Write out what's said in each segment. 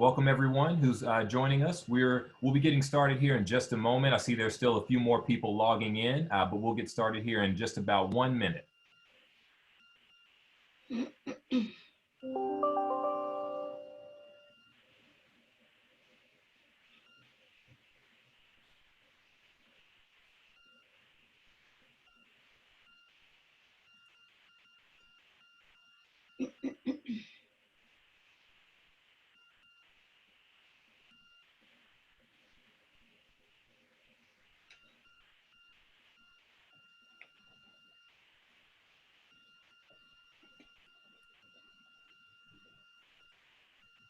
Welcome everyone who's joining us. We'll be getting started here in just a moment. I see there's still a few more people logging in, but we'll get started here in just about 1 minute.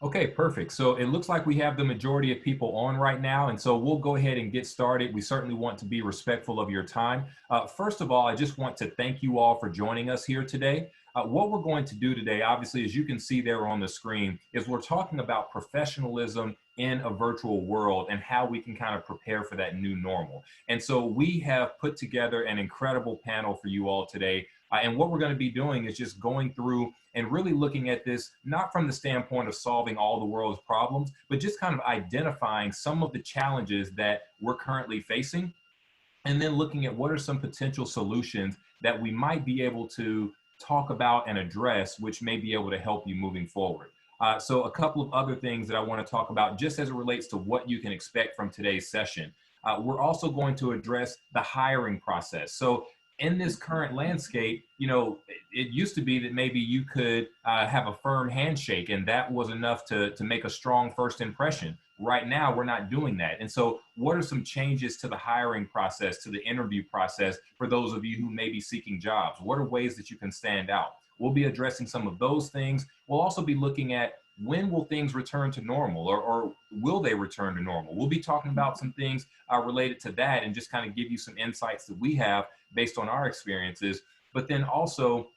Okay, perfect. So it looks like we have the majority of people on right now, and so we'll go ahead and get started. We certainly want to be respectful of your time. First of all, I just want to thank you all for joining us here today. What we're going to do today, obviously, as you can see there on the screen, is we're talking about professionalism in a virtual world and how we can kind of prepare for that new normal. And so we have put together an incredible panel for you all today. And what we're going to be doing is just going through and really looking at this, not from the standpoint of solving all the world's problems, but just kind of identifying some of the challenges that we're currently facing, and then looking at what are some potential solutions that we might be able to talk about and address, which may be able to help you moving forward. So a couple of other things that I want to talk about just as it relates to what you can expect from today's session. We're also going to address the hiring process. So in this current landscape, it used to be that maybe you could have a firm handshake and that was enough to make a strong first impression. Right now, we're not doing that. And so what are some changes to the hiring process, to the interview process for those of you who may be seeking jobs? What are ways that you can stand out? We'll be addressing some of those things. We'll also be looking at when will things return to normal, or will they return to normal? We'll be talking about some things related to that and just kind of give you some insights that we have based on our experiences. But then also,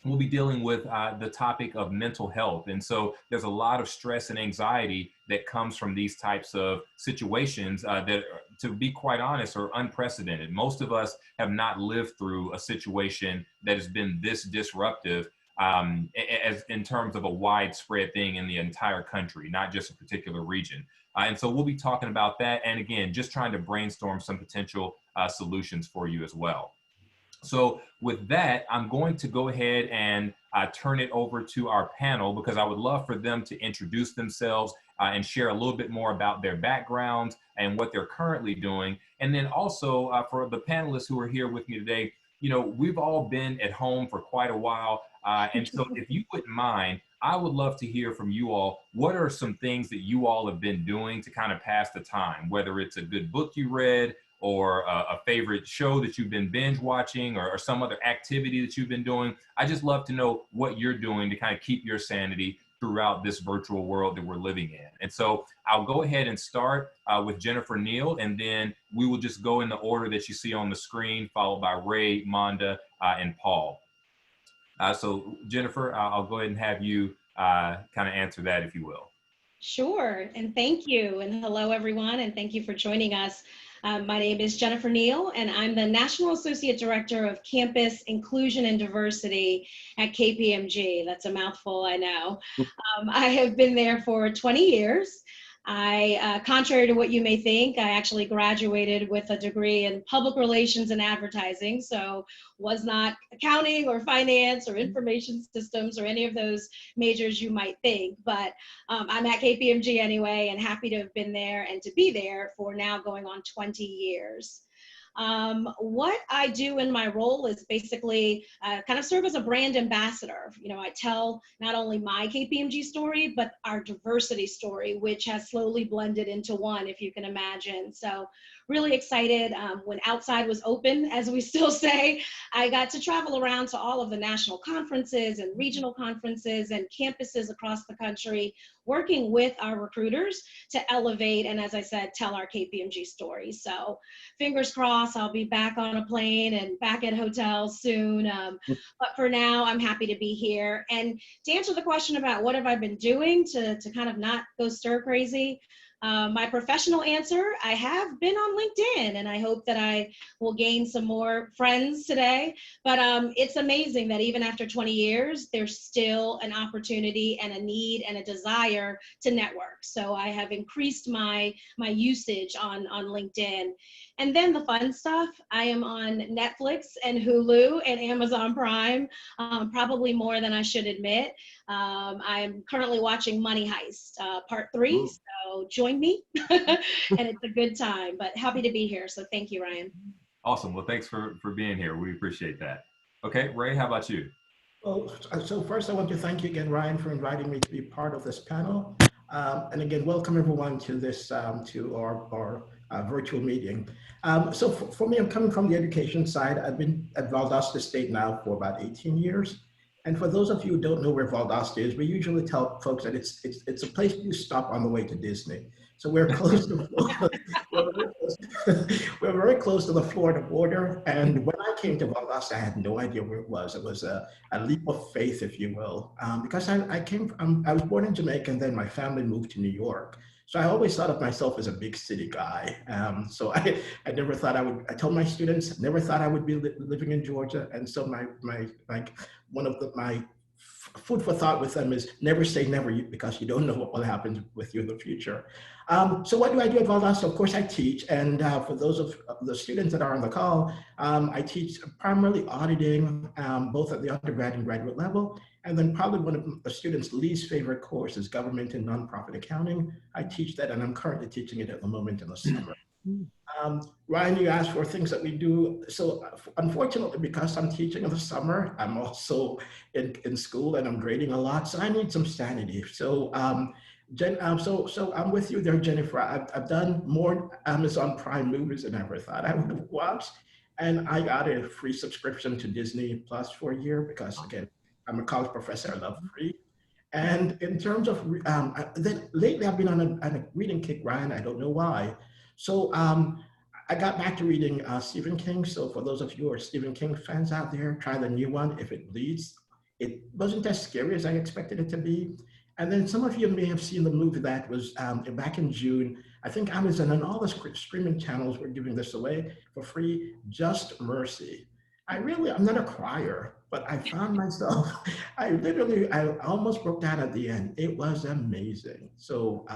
we'll be dealing with the topic of mental health. And so there's a lot of stress and anxiety that comes from these types of situations that, to be quite honest, are unprecedented. Most of us have not lived through a situation that has been this disruptive as in terms of a widespread thing in the entire country, not just a particular region. And so we'll be talking about that. And again, just trying to brainstorm some potential solutions for you as well. So with that, I'm going to go ahead and turn it over to our panel, because I would love for them to introduce themselves and share a little bit more about their backgrounds and what they're currently doing. And then also for the panelists who are here with me today, we've all been at home for quite a while. And so if you wouldn't mind, I would love to hear from you all. What are some things that you all have been doing to kind of pass the time, whether it's a good book you read, or a favorite show that you've been binge watching, or some other activity that you've been doing. I just love to know what you're doing to kind of keep your sanity throughout this virtual world that we're living in. And so I'll go ahead and start with Jennifer Neal, and then we will just go in the order that you see on the screen, followed by Ray, Monda, and Paul. So Jennifer, I'll go ahead and have you kind of answer that, if you will. Sure, and thank you, and hello everyone, and thank you for joining us. My name is Jennifer Neal, and I'm the National Associate Director of Campus Inclusion and Diversity at KPMG. That's a mouthful, I know. I have been there for 20 years. Contrary to what you may think, I actually graduated with a degree in public relations and advertising, so was not accounting or finance or information systems or any of those majors you might think, but I'm at KPMG anyway, and happy to have been there and to be there for now going on 20 years. What I do in my role is basically kind of serve as a brand ambassador. I tell not only my KPMG story, but our diversity story, which has slowly blended into one, if you can imagine. So really excited. When outside was open, as we still say, I got to travel around to all of the national conferences and regional conferences and campuses across the country, working with our recruiters to elevate and, as I said, tell our KPMG story. So fingers crossed, I'll be back on a plane and back at hotels soon. But for now, I'm happy to be here. And to answer the question about what have I been doing to kind of not go stir crazy, My professional answer, I have been on LinkedIn, and I hope that I will gain some more friends today. But it's amazing that even after 20 years, there's still an opportunity and a need and a desire to network. So I have increased my usage on LinkedIn. And then the fun stuff, I am on Netflix and Hulu and Amazon Prime, probably more than I should admit. I'm currently watching Money Heist, part 3, so join me. And it's a good time, but happy to be here. So thank you, Ryan. Awesome. Well, thanks for being here. We appreciate that. Okay, Ray, how about you? Well, so first I want to thank you again, Ryan, for inviting me to be part of this panel. And again, welcome everyone to this, to our virtual meeting. So for me, I'm coming from the education side. I've been at Valdosta State now for about 18 years. And for those of you who don't know where Valdosta is, we usually tell folks that it's a place you stop on the way to Disney. So we're close to we're very close to the Florida border. And when I came to Valdosta, I had no idea where it was. It was a leap of faith, if you will, because I was born in Jamaica, and then my family moved to New York. So I always thought of myself as a big city guy. So I never thought I told my students, never thought I would be living in Georgia. And so my food for thought with them is never say never, because you don't know what will happen with you in the future. So what do I do at Valdosta? Of course, I teach. And for those of the students that are on the call, I teach primarily auditing, both at the undergrad and graduate level. And then probably one of the students' least favorite course is government and nonprofit accounting. I teach that, and I'm currently teaching it at the moment in the summer. Ryan, you asked for things that we do. So unfortunately, because I'm teaching in the summer, I'm also in school and I'm grading a lot. So I need some sanity. So so I'm with you there, Jennifer. I've done more Amazon Prime movies than I ever thought I would have watched. And I got a free subscription to Disney Plus for a year because, again, I'm a college professor. I love free. And in terms of, then lately I've been on a reading kick, Ryan. I don't know why. So I got back to reading Stephen King. So for those of you who are Stephen King fans out there, try the new one, If It Bleeds. It wasn't as scary as I expected it to be. And then some of you may have seen the movie that was back in June. I think Amazon and all the streaming channels were giving this away for free, Just Mercy. I'm not a crier, but I found myself, I almost broke down at the end. It was amazing. So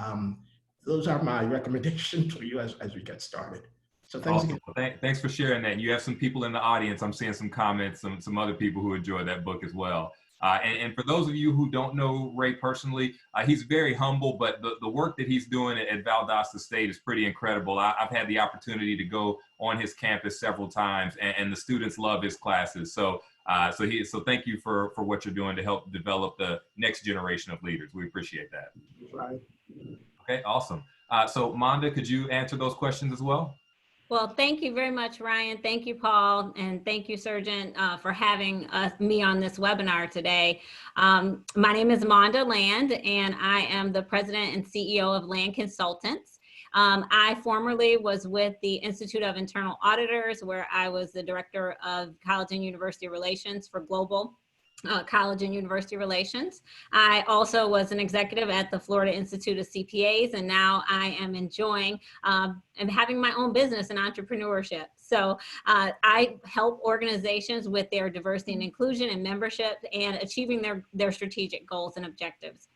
those are my recommendations for you as we get started. So thanks Awesome. again. Thanks for sharing that. You have some people in the audience. I'm seeing some comments, some other people who enjoyed that book as well. And for those of you who don't know Ray personally, he's very humble, but the work that he's doing at Valdosta State is pretty incredible. I've had the opportunity to go on his campus several times, and the students love his classes. So thank you for what you're doing to help develop the next generation of leaders. We appreciate that. Right. Okay, awesome. So Manda, could you answer those questions as well? Well, thank you very much, Ryan. Thank you, Paul, and thank you, Surgent, for having me on this webinar today. My name is Monda Land, and I am the president and CEO of Land Consultants. I formerly was with the Institute of Internal Auditors, where I was the director of college and university relations for global college and university relations. I also was an executive at the Florida Institute of CPAs, and now I am enjoying and having my own business and entrepreneurship. So I help organizations with their diversity and inclusion and membership and achieving their strategic goals and objectives.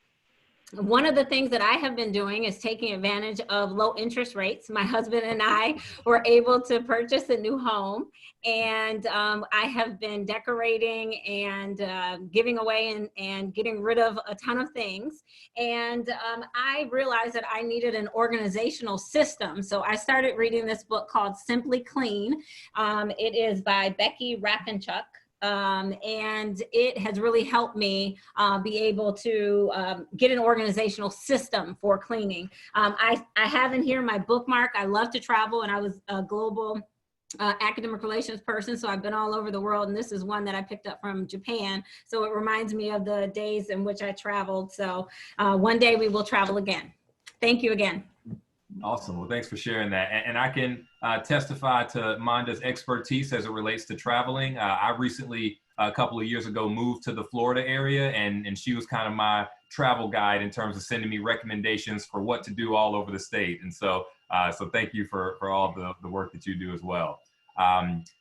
One of the things that I have been doing is taking advantage of low interest rates. My husband and I were able to purchase a new home, and I have been decorating and giving away and getting rid of a ton of things. And I realized that I needed an organizational system. So I started reading this book called Simply Clean. It is by Becky Raffenchuk. And it has really helped me be able to get an organizational system for cleaning. I have in here my bookmark. I love to travel, and I was a global academic relations person, so I've been all over the world, and this is one that I picked up from Japan. So it reminds me of the days in which I traveled. So one day we will travel again. Thank you again. Awesome. Well, thanks for sharing that. And I can testify to Manda's expertise as it relates to traveling. I recently, a couple of years ago, moved to the Florida area, and she was kind of my travel guide in terms of sending me recommendations for what to do all over the state. And so, so thank you for all the work that you do as well.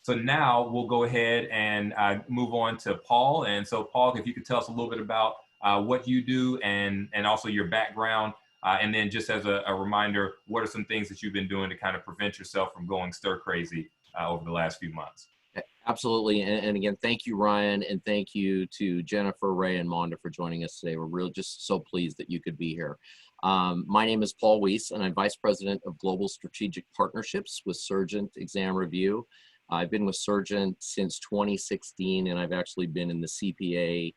So now we'll go ahead and move on to Paul. And so Paul, if you could tell us a little bit about what you do and also your background. And then just as a reminder, what are some things that you've been doing to kind of prevent yourself from going stir crazy over the last few months? Absolutely. And again, thank you, Ryan, and thank you to Jennifer, Ray, and Monda for joining us today. We're really just so pleased that you could be here. My name is Paul Weiss, and I'm Vice President of Global Strategic Partnerships with Surgent Exam Review. I've been with Surgent since 2016, and I've actually been in the CPA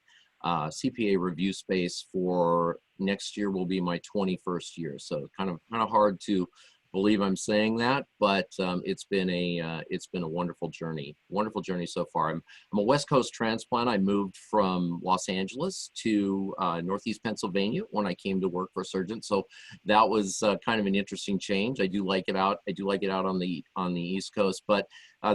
review space for next year will be my 21st year. So kind of hard to believe I'm saying that, but it's been a wonderful journey so far. I'm a West Coast transplant. I moved from Los Angeles to Northeast Pennsylvania when I came to work for Surgent. So that was kind of an interesting change. I do like it out on the East Coast. But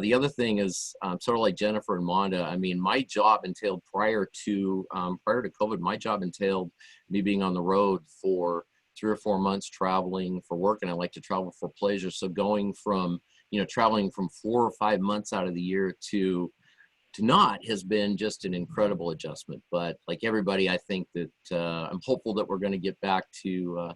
the other thing is sort of like Jennifer and Monda. I mean, my job entailed prior to COVID, my job entailed me being on the road for 3 or 4 months traveling for work, and I like to travel for pleasure. So going from, traveling from 4 or 5 months out of the year to not has been just an incredible adjustment. But like everybody, I think that I'm hopeful that we're going to get back to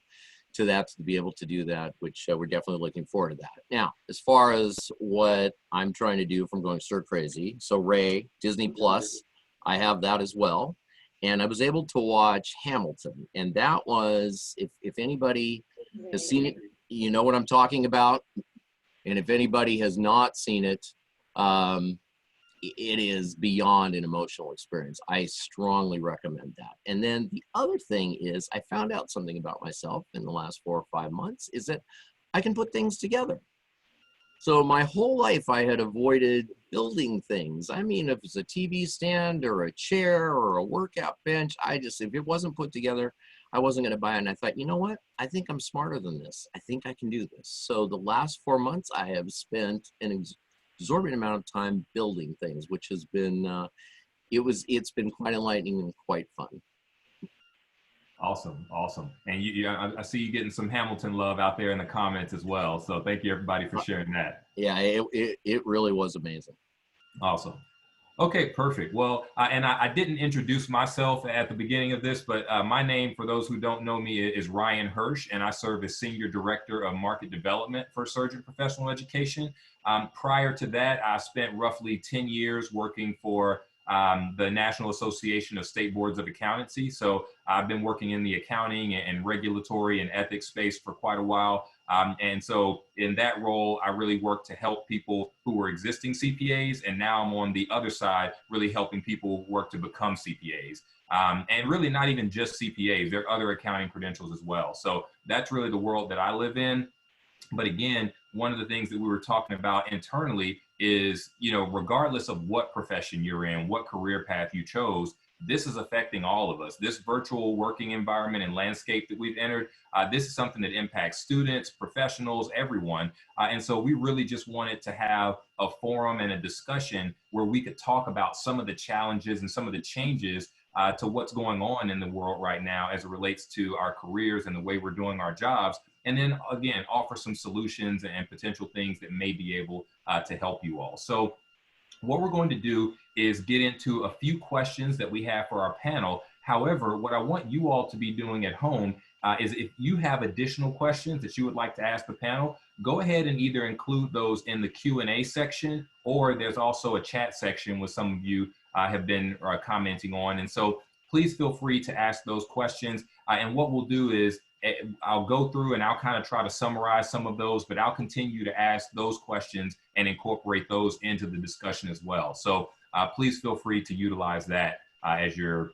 that, to be able to do that, which we're definitely looking forward to that. Now, as far as what I'm trying to do from going stir crazy, so Ray, Disney Plus, I have that as well. And I was able to watch Hamilton, and that was, if anybody has seen it, you know what I'm talking about. And if anybody has not seen it, it is beyond an emotional experience. I strongly recommend that. And then the other thing is, I found out something about myself in the last 4 or 5 months, is that I can put things together. So my whole life I had avoided building things. I mean, if it's a TV stand or a chair or a workout bench, if it wasn't put together, I wasn't going to buy it. And I thought, you know what? I think I'm smarter than this. I think I can do this. So the last 4 months I have spent an exorbitant amount of time building things, which has been, it's been quite enlightening and quite fun. Awesome. And I see you getting some Hamilton love out there in the comments as well. So thank you everybody for sharing that. Yeah, it really was amazing. Awesome. Okay, perfect. Well, and I didn't introduce myself at the beginning of this, but my name, for those who don't know me, is Ryan Hirsch, and I serve as Senior Director of Market Development for Surgent Professional Education. Prior to that, I spent roughly 10 years working for the National Association of State Boards of Accountancy. So I've been working in the accounting and regulatory and ethics space for quite a while. And so in that role, I really work to help people who were existing CPAs. And now I'm on the other side, really helping people work to become CPAs. And really not even just CPAs, there are other accounting credentials as well. So that's really the world that I live in. But again, one of the things that we were talking about internally is, regardless of what profession you're in, what career path you chose, this is affecting all of us. This virtual working environment and landscape that we've entered, this is something that impacts students, professionals, everyone. And so we really just wanted to have a forum and a discussion where we could talk about some of the challenges and some of the changes to what's going on in the world right now as it relates to our careers and the way we're doing our jobs. And then again, offer some solutions and potential things that may be able to help you all. So what we're going to do is get into a few questions that we have for our panel. However, what I want you all to be doing at home is if you have additional questions that you would like to ask the panel, go ahead and either include those in the Q&A section, or there's also a chat section with some of you have been commenting on. And so please feel free to ask those questions. And what we'll do is I'll go through and I'll kind of try to summarize some of those, but I'll continue to ask those questions and incorporate those into the discussion as well. So please feel free to utilize that as you're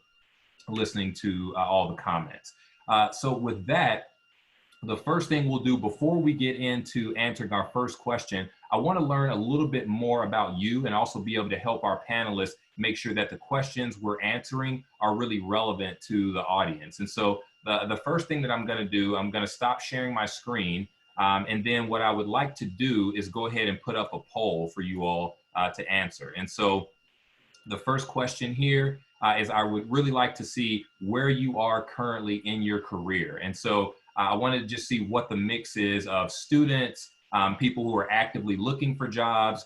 listening to all the comments. So with that, the first thing we'll do before we get into answering our first question, I want to learn a little bit more about you and also be able to help our panelists make sure that the questions we're answering are really relevant to the audience. And so the first thing that I'm going to do, I'm going to stop sharing my screen. And then what I would like to do is go ahead and put up a poll for you all to answer. And so the first question here is I would really like to see where you are currently in your career. And so I wanted to just see what the mix is of students, people who are actively looking for jobs,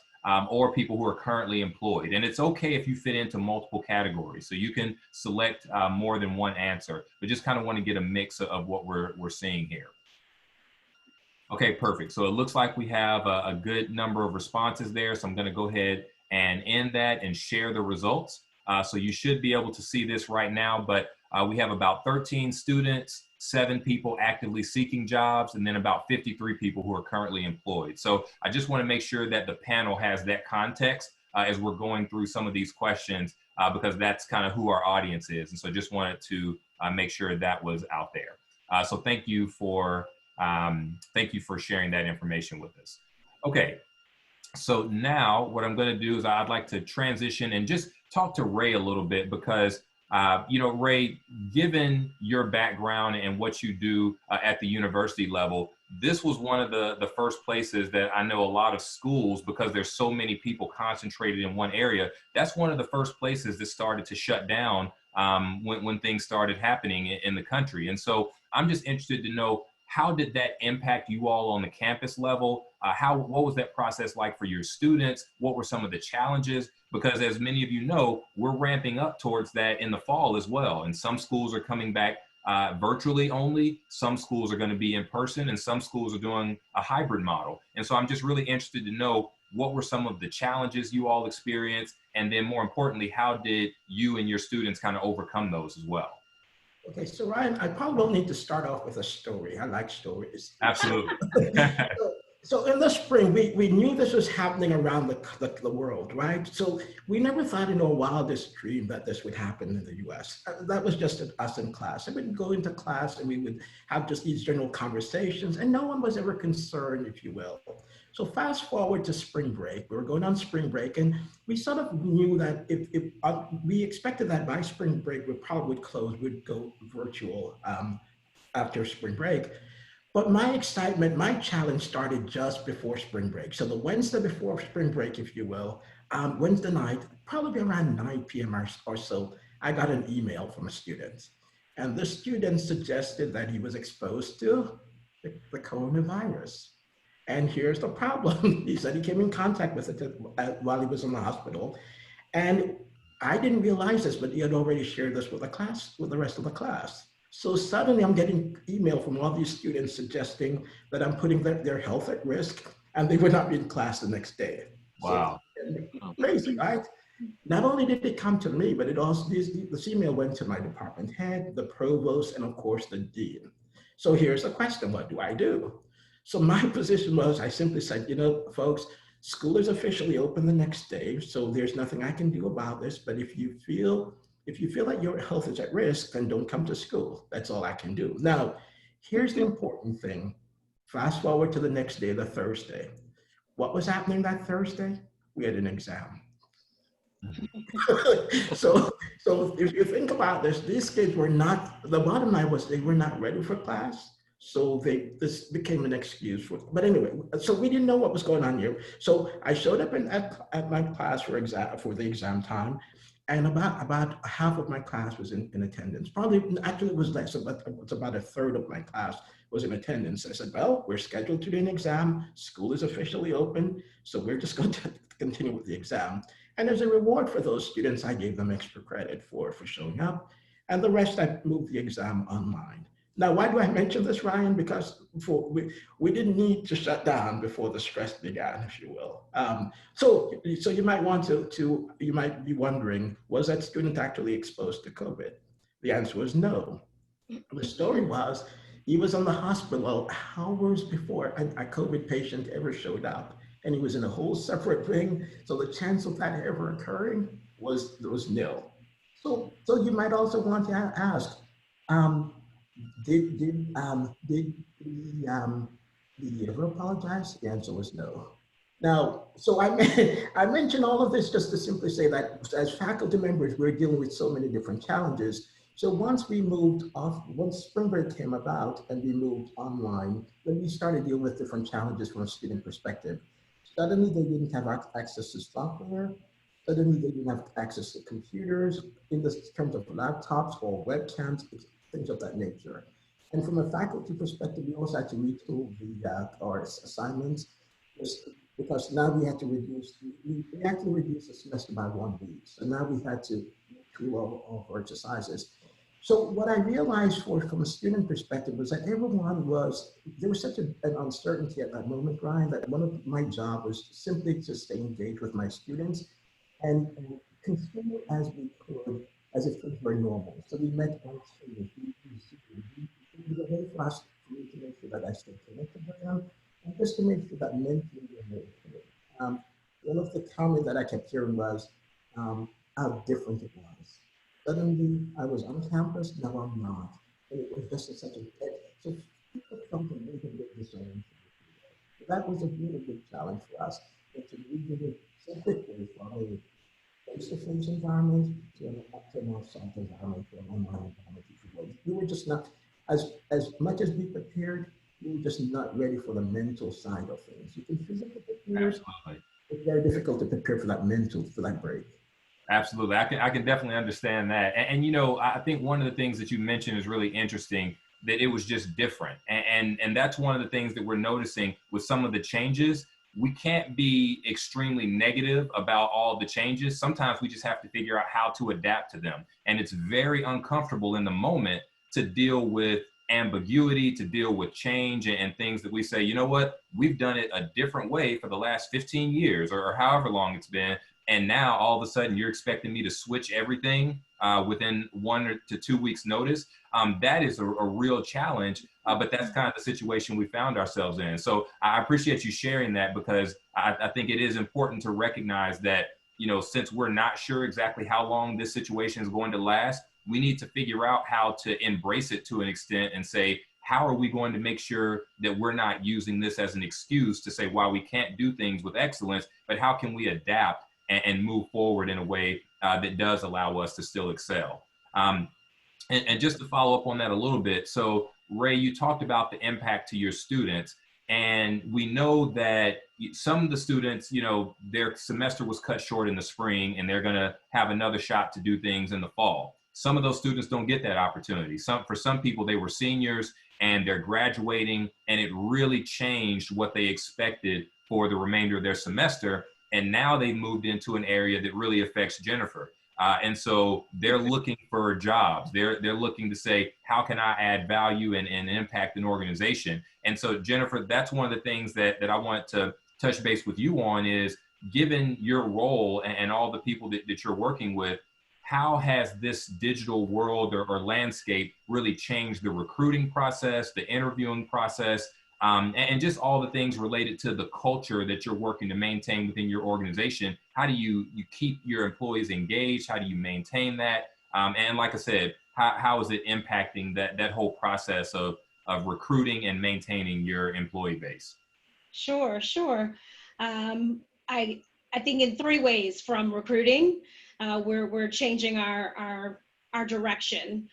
or people who are currently employed. And it's okay if you fit into multiple categories. So you can select more than one answer, but just kind of want to get a mix of what we're seeing here. Okay, perfect. So it looks like we have a good number of responses there. So I'm going to go ahead and end that and share the results. So you should be able to see this right now, but we have about 13 students, 7 people actively seeking jobs, and then about 53 people who are currently employed. So I just want to make sure that the panel has that context as we're going through some of these questions, because that's kind of who our audience is. And so just wanted to make sure that was out there. So thank you for sharing that information with us. Okay, so now what I'm going to do is I'd like to transition and just talk to Ray a little bit, because Ray, given your background and what you do at the university level, this was one of the first places that I know a lot of schools, because there's so many people concentrated in one area, that's one of the first places that started to shut down when things started happening in the country. And so I'm just interested to know, how did that impact you all on the campus level? What was that process like for your students? What were some of the challenges? Because as many of you know, we're ramping up towards that in the fall as well. And some schools are coming back virtually only. Some schools are going to be in person, and some schools are doing a hybrid model. And so I'm just really interested to know, what were some of the challenges you all experienced? And then more importantly, how did you and your students kind of overcome those as well? Okay, so Ryan, I probably will need to start off with a story. I like stories. Absolutely. So in the spring, we knew this was happening around the world, right? So we never thought in our wildest dream that this would happen in the US. That was just us in class. And we'd go into class and we would have just these general conversations, and no one was ever concerned, if you will. So fast forward to spring break. We were going on spring break, and we sort of knew that if we expected that by spring break, we probably would close, we'd go virtual after spring break. But my excitement, my challenge started just before spring break. So the Wednesday before spring break, if you will, Wednesday night, probably around 9 p.m. or so, I got an email from a student. And the student suggested that he was exposed to the coronavirus. And here's the problem. He said he came in contact with it while he was in the hospital. And I didn't realize this, but he had already shared this with the class, with the rest of the class. So suddenly I'm getting email from all these students suggesting that I'm putting their health at risk, and they would not be in class the next day. Wow. So, crazy, right? Not only did it come to me, but it also, this email went to my department head, the provost, and of course the dean. So here's the question, what do I do? So my position was, I simply said, folks, school is officially open the next day, so there's nothing I can do about this, but if you feel that your health is at risk, then don't come to school. That's all I can do. Now, here's the important thing. Fast forward to the next day, the Thursday. What was happening that Thursday? We had an exam. So if you think about this, these kids were not, the bottom line was they were not ready for class. So this became an excuse but anyway, so we didn't know what was going on here. So I showed up at my class for the exam time, and about half of my class was in attendance. Probably, actually it was less, but it was about a third of my class was in attendance. I said, well, we're scheduled to do an exam. School is officially open, so we're just going to continue with the exam. And as a reward for those students, I gave them extra credit for showing up, and the rest I moved the exam online. Now, why do I mention this, Ryan? Because we didn't need to shut down before the stress began, if you will. So you might you might be wondering, was that student actually exposed to COVID? The answer was no. The story was, he was in the hospital hours before a COVID patient ever showed up, and he was in a whole separate thing. So the chance of that ever occurring was nil. So you might also want to ask, did he ever apologize? The answer was no. Now, so I mentioned all of this just to simply say that as faculty members, we're dealing with so many different challenges. So once spring break came about and we moved online, then we started dealing with different challenges from a student perspective. Suddenly they didn't have access to software. Suddenly they didn't have access to computers in the terms of laptops or webcams, things of that nature. And from a faculty perspective, we also had to retool our assignments because now we had to reduce, we actually reduced the semester by 1 week. So now we had to retool all of our exercises. So what I realized from a student perspective was that there was such an uncertainty at that moment, Ryan, that one of my job was simply to stay engaged with my students and continue as we could, as if things were normal. So we met once a week. It was a way for us for me to make sure that I stayed connected with them and just to make sure that mentally we were okay. One of the comments that I kept hearing was how different it was. Suddenly I was on campus, now I'm not. And it was just such a so people felt a little bit disoriented. That was a really big challenge for us. And to rebuild it so quickly from a face-to-face environment to a more soft environment, to an online environment, if you will. We were just not, as much as we prepared, we were just not ready for the mental side of things. You can physically prepare, Absolutely. it's very difficult to prepare for that break. Absolutely. I can definitely understand that. And, you know, I think one of the things that you mentioned is really interesting, that it was just different. And that's one of the things that we're noticing with some of the changes. We can't be extremely negative about all the changes. Sometimes we just have to figure out how to adapt to them. And it's very uncomfortable in the moment to deal with ambiguity, to deal with change and things that we say, you know what, we've done it a different way for the last 15 years or however long it's been. And now all of a sudden you're expecting me to switch everything within 1 to 2 weeks notice. That is a real challenge, but that's kind of the situation we found ourselves in. So I appreciate you sharing that, because I think it is important to recognize that, you know, since we're not sure exactly how long this situation is going to last, we need to figure out how to embrace it to an extent and say, how are we going to make sure that we're not using this as an excuse to say why we can't do things with excellence, but how can we adapt and move forward in a way that does allow us to still excel. And just to follow up on that a little bit, so Ray, you talked about the impact to your students, and we know that some of the students, you know, their semester was cut short in the spring and they're gonna have another shot to do things in the fall. Some of those students don't get that opportunity. For some people, they were seniors and they're graduating, and it really changed what they expected for the remainder of their semester. And now they've moved into an area that really affects Jennifer. And so they're looking for jobs. They're looking to say, how can I add value and impact an organization? And so Jennifer, that's one of the things that I want to touch base with you on is, given your role and all the people that you're working with, how has this digital world or landscape really changed the recruiting process, the interviewing process, and just all the things related to the culture that you're working to maintain within your organization? How do you keep your employees engaged? How do you maintain that? And like I said, how is it impacting that whole process of recruiting and maintaining your employee base? Sure, sure. I think in 3 ways. From recruiting, we're changing our direction.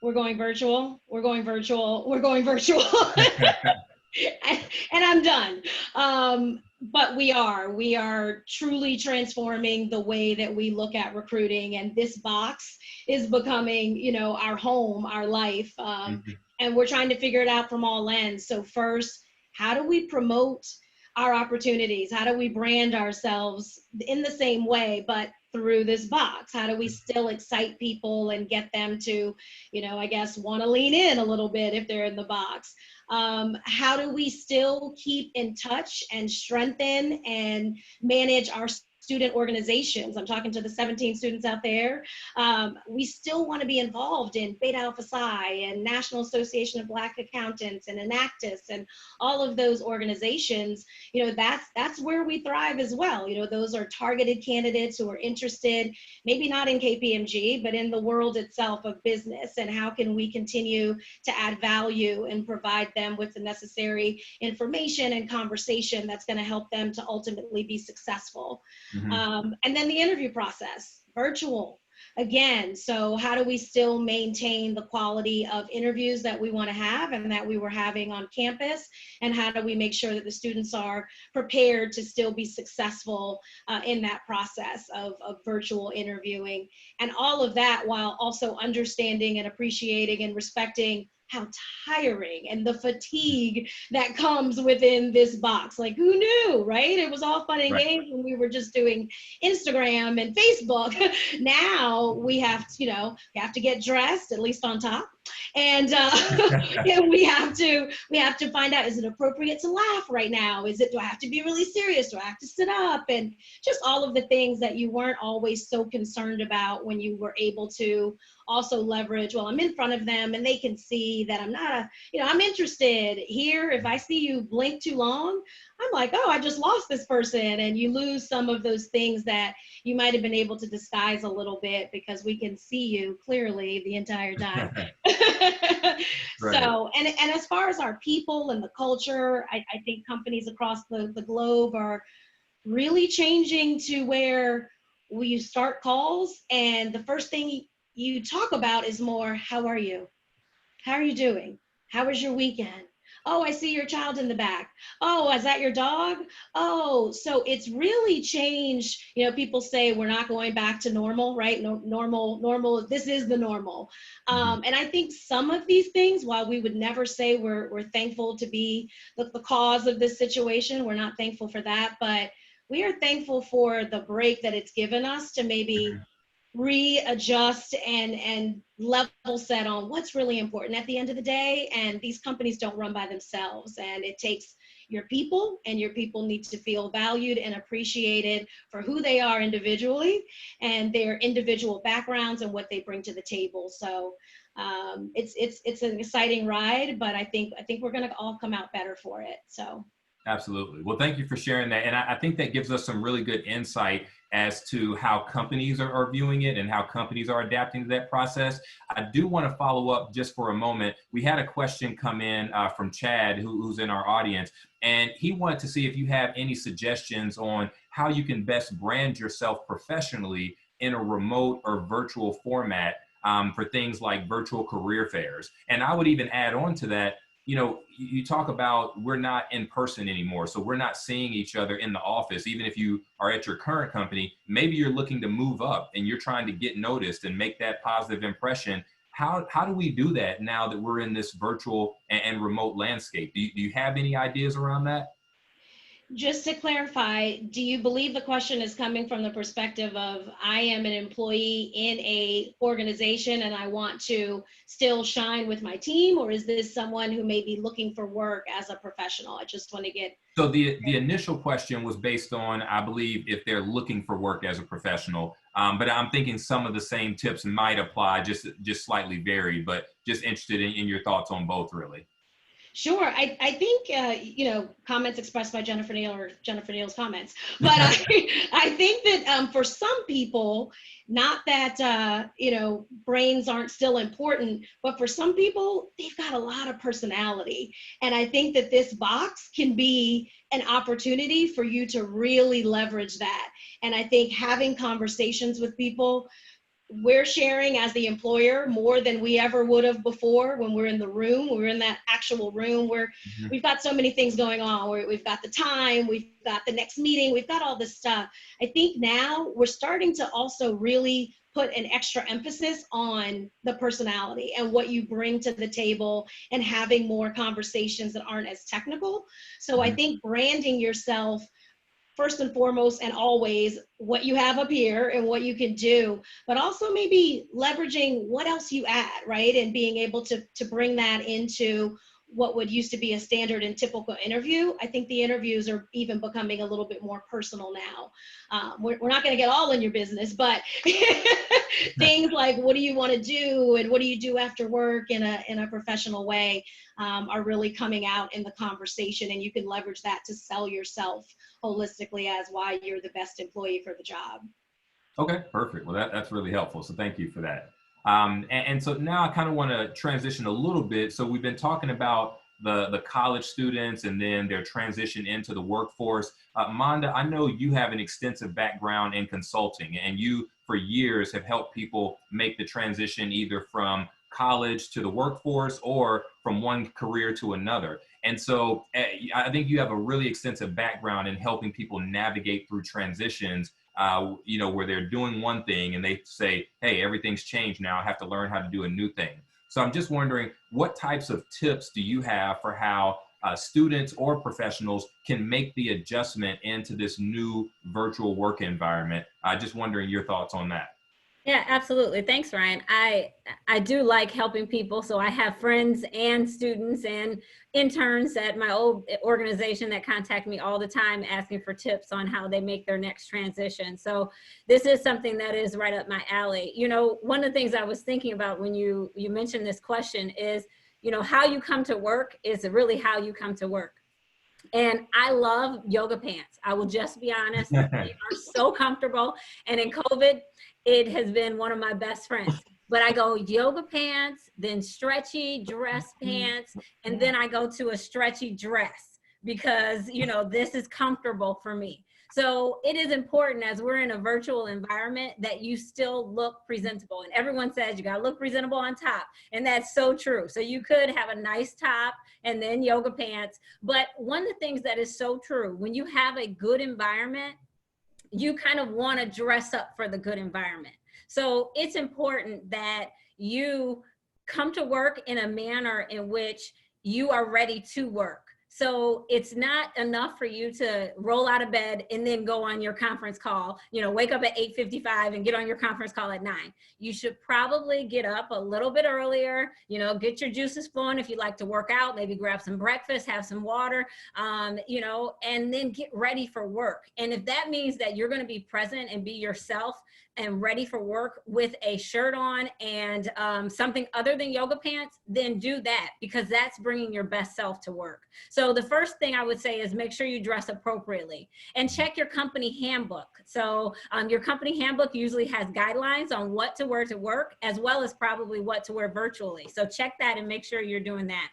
We're going virtual. We're going virtual. We're going virtual. And I'm done. But we are truly transforming the way that we look at recruiting, and this box is becoming, you know, our home, our life. And we're trying to figure it out from all ends. So first, how do we promote our opportunities? How do we brand ourselves in the same way, but through this box? How do we still excite people and get them to, you know, I guess, want to lean in a little bit if they're in the box? How do we still keep in touch and strengthen and manage our student organizations? I'm talking to the 17 students out there. We still want to be involved in Beta Alpha Psi and National Association of Black Accountants and Enactus and all of those organizations. You know, that's where we thrive as well. You know, those are targeted candidates who are interested, maybe not in KPMG, but in the world itself of business, and how can we continue to add value and provide them with the necessary information and conversation that's going to help them to ultimately be successful. And then the interview process, virtual. again. So how do we still maintain the quality of interviews that we want to have and that we were having on campus? And how do we make sure that the students are prepared to still be successful in that process of virtual interviewing? And all of that while also understanding and appreciating and respecting how tiring and the fatigue that comes within this box. Like, who knew, right? It was all fun and games when we were just doing Instagram and Facebook. Now we have to, we have to get dressed, at least on top. And we have to find out, is it appropriate to laugh right now? Do I have to be really serious? Do I have to sit up? And just all of the things that you weren't always so concerned about when you were able to also leverage, well, I'm in front of them and they can see that I'm not I'm interested here. If I see you blink too long, I'm like, oh, I just lost this person. And you lose some of those things that you might have been able to disguise a little bit because we can see you clearly the entire time. Right. So, and as far as our people and the culture, I think companies across the globe are really changing to where you start calls and the first thing you talk about is more, how are you? How are you doing? How was your weekend? Oh, I see your child in the back. Oh, is that your dog? Oh, so it's really changed. People say we're not going back to normal, right? No, normal, this is the normal. And I think some of these things, while we would never say we're thankful to be the cause of this situation, we're not thankful for that, but we are thankful for the break that it's given us to maybe readjust and level set on what's really important at the end of the day. And these companies don't run by themselves, and it takes your people, and your people need to feel valued and appreciated for who they are individually and their individual backgrounds and what they bring to the table. So it's an exciting ride, but I think we're going to all come out better for it. So absolutely. Well, thank you for sharing that. And I think that gives us some really good insight as to how companies are viewing it and how companies are adapting to that process. I do want to follow up just for a moment. We had a question come in from Chad, who's in our audience, and he wanted to see if you have any suggestions on how you can best brand yourself professionally in a remote or virtual format for things like virtual career fairs. And I would even add on to that, you talk about we're not in person anymore. So we're not seeing each other in the office. Even if you are at your current company, maybe you're looking to move up and you're trying to get noticed and make that positive impression. How do we do that now that we're in this virtual and remote landscape? Do you have any ideas around that? Just to clarify, do you believe the question is coming from the perspective of I am an employee in a organization and I want to still shine with my team, or is this someone who may be looking for work as a professional? I just want to get. So the initial question was based on, I believe, if they're looking for work as a professional, but I'm thinking some of the same tips might apply, just slightly varied, but just interested in your thoughts on both, really. Sure. I think, comments expressed by Jennifer Neal or Jennifer Neal's comments, but I think that for some people, not that, brains aren't still important, but for some people, they've got a lot of personality. And I think that this box can be an opportunity for you to really leverage that. And I think having conversations with people, we're sharing as the employer more than we ever would have before when we're in the room. We're in that actual room where we've got so many things going on. We've got the time, we've got the next meeting, we've got all this stuff. I think now we're starting to also really put an extra emphasis on the personality and what you bring to the table and having more conversations that aren't as technical. So I think branding yourself first and foremost and always what you have up here and what you can do, but also maybe leveraging what else you add, right? And being able to bring that into what would used to be a standard and typical interview. I think the interviews are even becoming a little bit more personal now. We're not going to get all in your business, but things like what do you want to do and what do you do after work in a professional way are really coming out in the conversation, and you can leverage that to sell yourself holistically as why you're the best employee for the job. Okay, perfect. Well, that's really helpful. So thank you for that. And so now I kind of want to transition a little bit. So we've been talking about the college students and then their transition into the workforce. Monda, I know you have an extensive background in consulting, and you for years have helped people make the transition either from college to the workforce or from one career to another. And so I think you have a really extensive background in helping people navigate through transitions, where they're doing one thing and they say, hey, everything's changed now, I have to learn how to do a new thing. So I'm just wondering, what types of tips do you have for how students or professionals can make the adjustment into this new virtual work environment? Just wondering your thoughts on that. Yeah, absolutely. Thanks, Ryan. I do like helping people. So I have friends and students and interns at my old organization that contact me all the time asking for tips on how they make their next transition. So this is something that is right up my alley. You know, one of the things I was thinking about when you mentioned this question is, how you come to work is really how you come to work. And I love yoga pants. I will just be honest. They are so comfortable. And in COVID, it has been one of my best friends. But I go yoga pants, then stretchy dress pants, and then I go to a stretchy dress because, this is comfortable for me. So it is important, as we're in a virtual environment, that you still look presentable. And everyone says you gotta look presentable on top. And that's so true. So you could have a nice top and then yoga pants. But one of the things that is so true, when you have a good environment, you kind of want to dress up for the good environment. So it's important that you come to work in a manner in which you are ready to work. So it's not enough for you to roll out of bed and then go on your conference call, wake up at 8:55 and get on your conference call at 9. You should probably get up a little bit earlier, get your juices flowing. If you like to work out, maybe grab some breakfast, have some water, and then get ready for work. And if that means that you're going to be present and be yourself and ready for work with a shirt on and something other than yoga pants, then do that, because that's bringing your best self to work. So the first thing I would say is make sure you dress appropriately and check your company handbook. So your company handbook usually has guidelines on what to wear to work, as well as probably what to wear virtually. So check that and make sure you're doing that.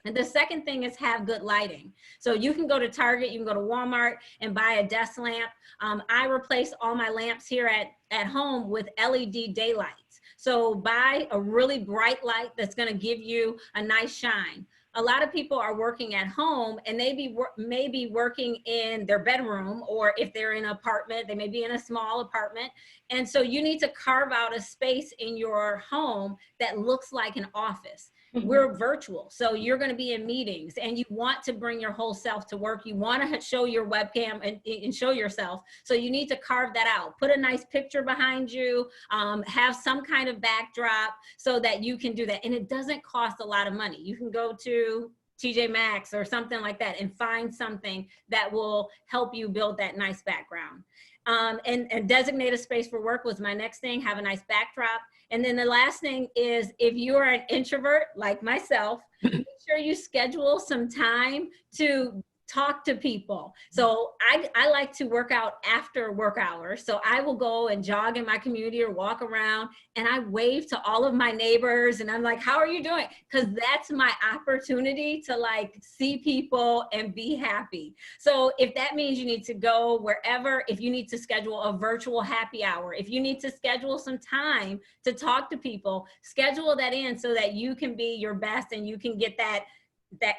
And the second thing is have good lighting. So you can go to Target, you can go to Walmart and buy a desk lamp. I replaced all my lamps here at home with LED daylights. So buy a really bright light that's going to give you a nice shine. A lot of people are working at home and they may be working in their bedroom, or if they're in an apartment, they may be in a small apartment. And so you need to carve out a space in your home that looks like an office. We're virtual, so you're going to be in meetings and you want to bring your whole self to work. You want to show your webcam and show yourself. So you need to carve that out. Put a nice picture behind you, have some kind of backdrop so that you can do that. And it doesn't cost a lot of money. You can go to TJ Maxx or something like that and find something that will help you build that nice background. And designate a space for work was my next thing. Have a nice backdrop. And then the last thing is, if you're an introvert like myself, make sure you schedule some time to talk to people. So I like to work out after work hours. So I will go and jog in my community or walk around and I wave to all of my neighbors and I'm like, how are you doing? Because that's my opportunity to see people and be happy. So if that means you need to go wherever, if you need to schedule a virtual happy hour, if you need to schedule some time to talk to people, schedule that in so that you can be your best and you can get that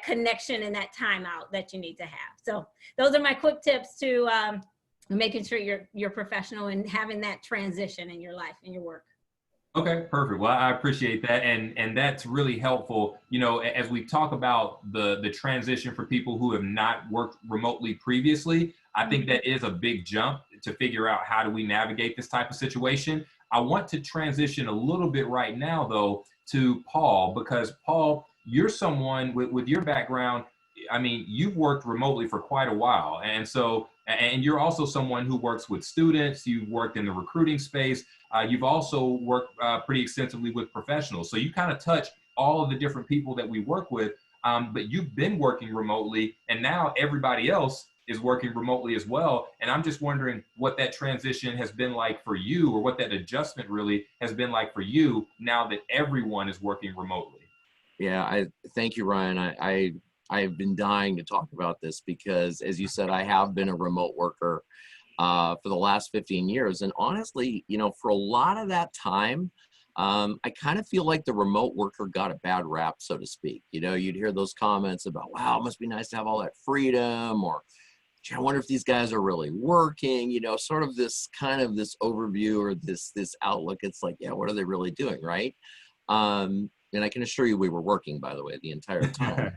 connection and that time out that you need to have. So those are my quick tips to making sure you're professional and having that transition in your life and your work. Okay, perfect. Well, I appreciate that. And that's really helpful. As we talk about the transition for people who have not worked remotely previously, I think that is a big jump to figure out how do we navigate this type of situation. I want to transition a little bit right now, though, to Paul, because Paul, you're someone with your background. I mean, you've worked remotely for quite a while. And you're also someone who works with students. You've worked in the recruiting space. You've also worked pretty extensively with professionals. So you kind of touch all of the different people that we work with, but you've been working remotely and now everybody else is working remotely as well. And I'm just wondering what that transition has been like for you, or what that adjustment really has been like for you now that everyone is working remotely. Yeah, I thank you, Ryan. I have been dying to talk about this because, as you said, I have been a remote worker for the last 15 years. And honestly, for a lot of that time, I kind of feel like the remote worker got a bad rap, so to speak. You'd hear those comments about, wow, it must be nice to have all that freedom, or gee, I wonder if these guys are really working, sort of this kind of this overview or this outlook. It's like, yeah, what are they really doing, right? And I can assure you we were working, by the way, the entire time.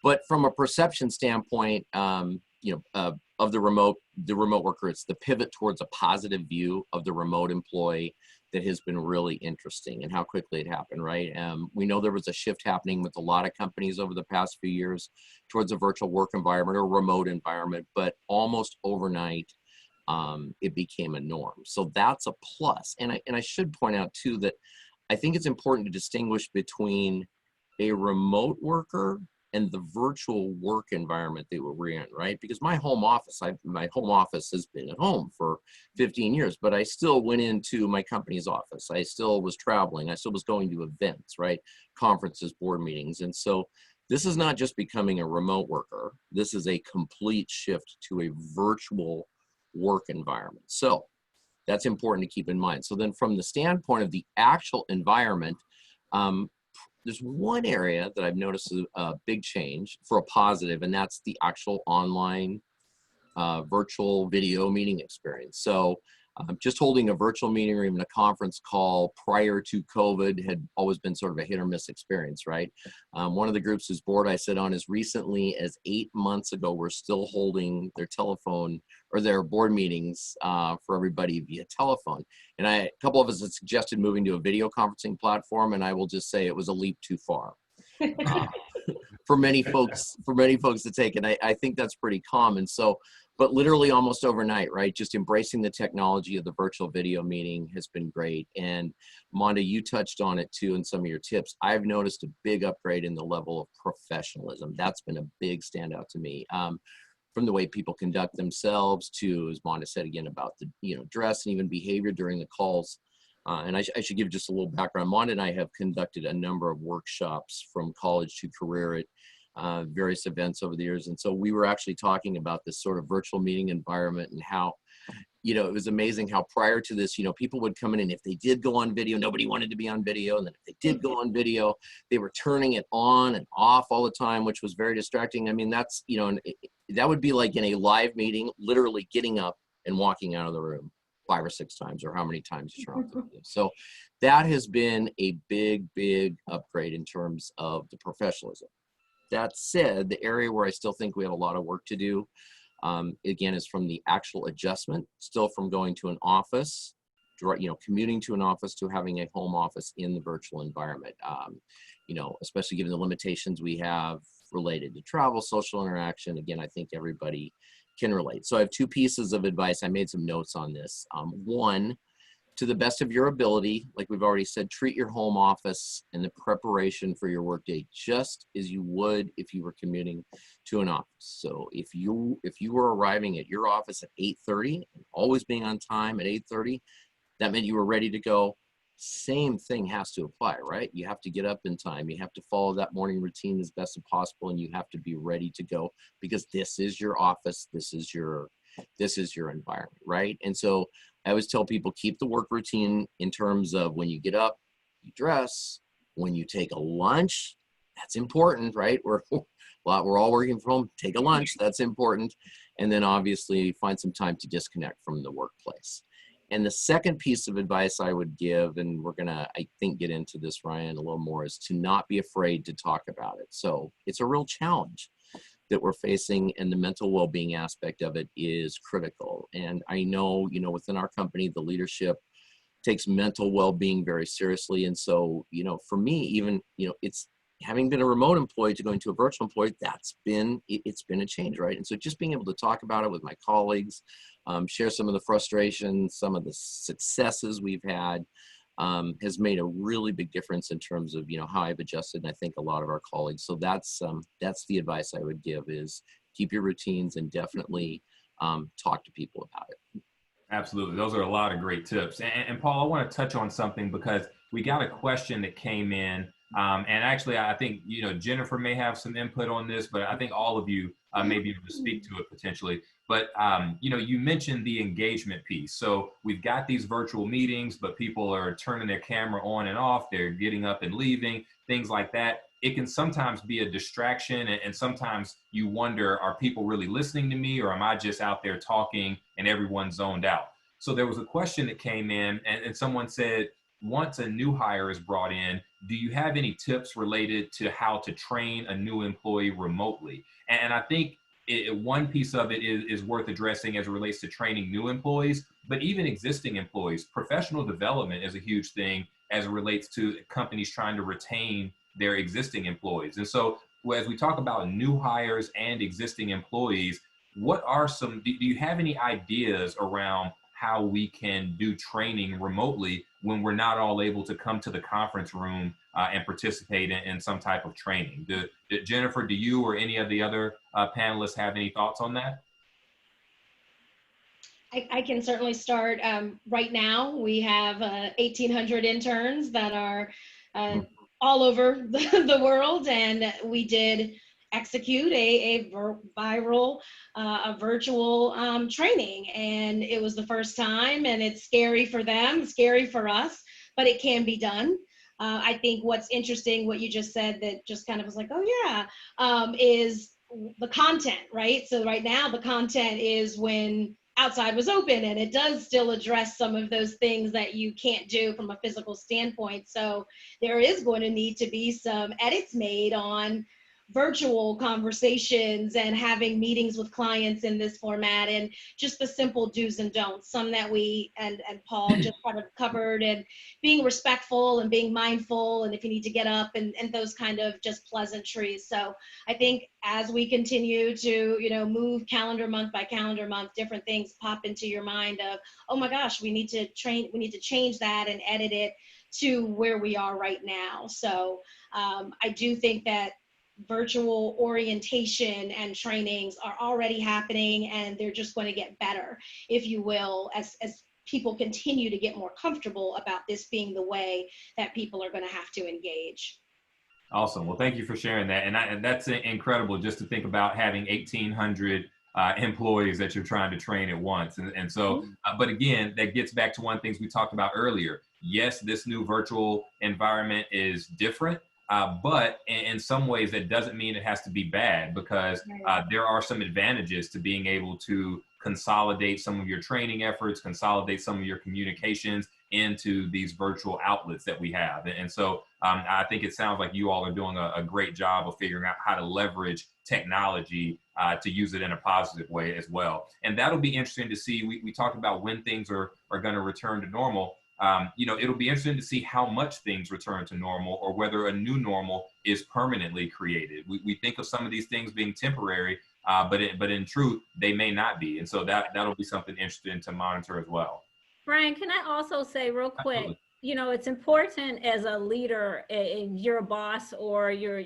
But from a perception standpoint, of the remote worker, it's the pivot towards a positive view of the remote employee that has been really interesting, and how quickly it happened, right? We know there was a shift happening with a lot of companies over the past few years towards a virtual work environment or remote environment, but almost overnight, it became a norm. So that's a plus. And I should point out too that I think it's important to distinguish between a remote worker and the virtual work environment that we're in, right? Because my home office has been at home for 15 years, but I still went into my company's office. I still was traveling. I still was going to events, right? Conferences, board meetings. And so this is not just becoming a remote worker. This is a complete shift to a virtual work environment. So that's important to keep in mind. So then from the standpoint of the actual environment, there's one area that I've noticed a big change for a positive, and that's the actual online virtual video meeting experience. So just holding a virtual meeting or even a conference call prior to COVID had always been sort of a hit or miss experience, right? One of the groups whose board I sit on, as recently as 8 months ago, were still holding their telephone or their board meetings for everybody via telephone. And a couple of us had suggested moving to a video conferencing platform, and I will just say it was a leap too far. For many folks to take, and I think that's pretty common. So, but literally almost overnight, right? Just embracing the technology of the virtual video meeting has been great. And Monda, you touched on it too in some of your tips. I've noticed a big upgrade in the level of professionalism. That's been a big standout to me. From the way people conduct themselves to, as Monda said again, about the dress and even behavior during the calls. And I should give just a little background. Monda and I have conducted a number of workshops from college to career at various events over the years. And so we were actually talking about this sort of virtual meeting environment and how, it was amazing how prior to this, people would come in, and if they did go on video, nobody wanted to be on video. And then if they did go on video, they were turning it on and off all the time, which was very distracting. I mean, that's, that would be like in a live meeting, literally getting up and walking out of the room 5 or 6 times, or how many times you turn off the video. So that has been a big, big upgrade in terms of the professionalism. That said, the area where I still think we have a lot of work to do, again, is from the actual adjustment, still from going to an office, commuting to an office, to having a home office in the virtual environment, especially given the limitations we have related to travel, social interaction. Again, I think everybody can relate. So I have 2 pieces of advice. I made some notes on this. One, to the best of your ability, like we've already said, treat your home office and the preparation for your workday just as you would if you were commuting to an office. So if you were arriving at your office at 8:30, and always being on time at 8:30, that meant you were ready to go. Same thing has to apply, right? You have to get up in time. You have to follow that morning routine as best as possible, and you have to be ready to go, because this is your office. This is your environment, right? And so I always tell people, keep the work routine in terms of when you get up, you dress. When you take a lunch, that's important, right? We're all working from home. Take a lunch, that's important. And then obviously find some time to disconnect from the workplace. And the second piece of advice I would give, and we're gonna, I think, get into this, Ryan, a little more, is to not be afraid to talk about it. So it's a real challenge that we're facing, and the mental well-being aspect of it is critical. And I know, within our company, the leadership takes mental well-being very seriously. And so, for me, even, it's having been a remote employee to going to a virtual employee, it's been a change, right? And so just being able to talk about it with my colleagues, share some of the frustrations, some of the successes we've had, has made a really big difference in terms of, how I've adjusted, and I think a lot of our colleagues. So that's the advice I would give, is keep your routines and definitely talk to people about it. Absolutely. Those are a lot of great tips. And Paul, I want to touch on something, because we got a question that came in And actually, I think, Jennifer may have some input on this, but I think all of you may be able to speak to it potentially. But, you mentioned the engagement piece. So we've got these virtual meetings, but people are turning their camera on and off. They're getting up and leaving, things like that. It can sometimes be a distraction. And sometimes you wonder, are people really listening to me, or am I just out there talking and everyone's zoned out? So there was a question that came in, and someone said, once a new hire is brought in, do you have any tips related to how to train a new employee remotely? And I think one piece of it is worth addressing as it relates to training new employees, but even existing employees. Professional development is a huge thing as it relates to companies trying to retain their existing employees. And so as we talk about new hires and existing employees, what are do you have any ideas around how we can do training remotely when we're not all able to come to the conference room and participate in some type of training? Jennifer, do you or any of the other panelists have any thoughts on that? I can certainly start. Right now, we have 1,800 interns that are all over the world, and we did execute a virtual training, and it was the first time, and it's scary for them, scary for us, but it can be done. I think what's interesting, what you just said, that just kind of was like, oh yeah, is the content, right? So right now the content is when outside was open, and it does still address some of those things that you can't do from a physical standpoint. So there is going to need to be some edits made on virtual conversations and having meetings with clients in this format, and just the simple do's and don'ts, some that we and Paul just kind of covered, and being respectful and being mindful, and if you need to get up, and those kind of just pleasantries. So I think as we continue to move calendar month by calendar month, different things pop into your mind of, oh my gosh, we need to change that and edit it to where we are right now. So I do think that virtual orientation and trainings are already happening, and they're just going to get better, if you will, as people continue to get more comfortable about this being the way that people are going to have to engage. Awesome. Well, thank you for sharing that. And that's incredible, just to think about having 1,800 employees that you're trying to train at once. And so, but again, that gets back to one of the things we talked about earlier. Yes, this new virtual environment is different, but in some ways that doesn't mean it has to be bad, because there are some advantages to being able to consolidate some of your training efforts, consolidate some of your communications into these virtual outlets that we have. And so I think it sounds like you all are doing a great job of figuring out how to leverage technology to use it in a positive way as well. And that'll be interesting to see. We talked about when things are going to return to normal. It'll be interesting to see how much things return to normal, or whether a new normal is permanently created. We think of some of these things being temporary, but in truth, they may not be. And so that'll be something interesting to monitor as well. Brian, can I also say real quick, Absolutely. It's important as a leader, you're a boss, or you're,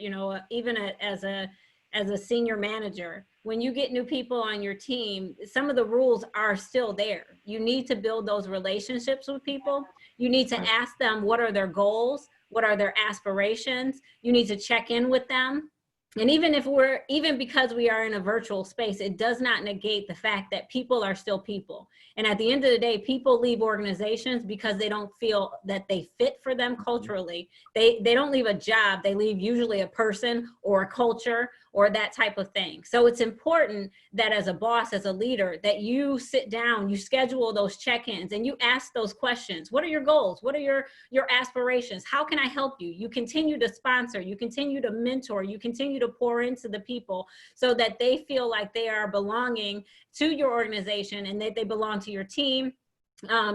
even as a senior manager, when you get new people on your team, some of the rules are still there. You need to build those relationships with people. You need to ask them, what are their goals? What are their aspirations? You need to check in with them. And even because we are in a virtual space, it does not negate the fact that people are still people. And at the end of the day, people leave organizations because they don't feel that they fit for them culturally. They don't leave a job, they leave usually a person or a culture or that type of thing. So it's important that as a boss, as a leader, that you sit down, you schedule those check-ins, and you ask those questions. What are your goals? What are your aspirations? How can I help you? You continue to sponsor, you continue to mentor, you continue to pour into the people so that they feel like they are belonging to your organization and that they belong to your team.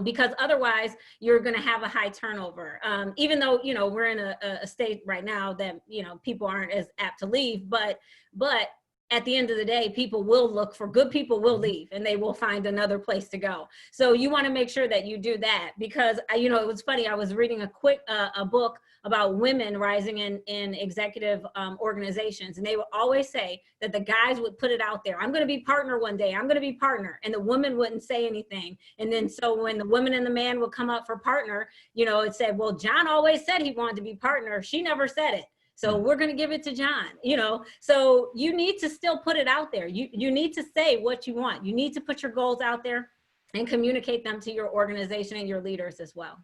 Because otherwise you're going to have a high turnover. Even though, we're in a state right now that, people aren't as apt to leave, but at the end of the day, people will look for good people will leave and they will find another place to go. So you want to make sure that you do that, because you know, it was funny. I was reading a book about women rising in executive organizations, and they would always say that the guys would put it out there, I'm going to be partner one day, I'm going to be partner, and the woman wouldn't say anything. And then so when the woman and the man would come up for partner, you know, it said, well, John always said he wanted to be partner, she never said it, so we're going to give it to John, you know. So you need to still put it out there. You need to say what you want. You need to put your goals out there and communicate them to your organization and your leaders as well.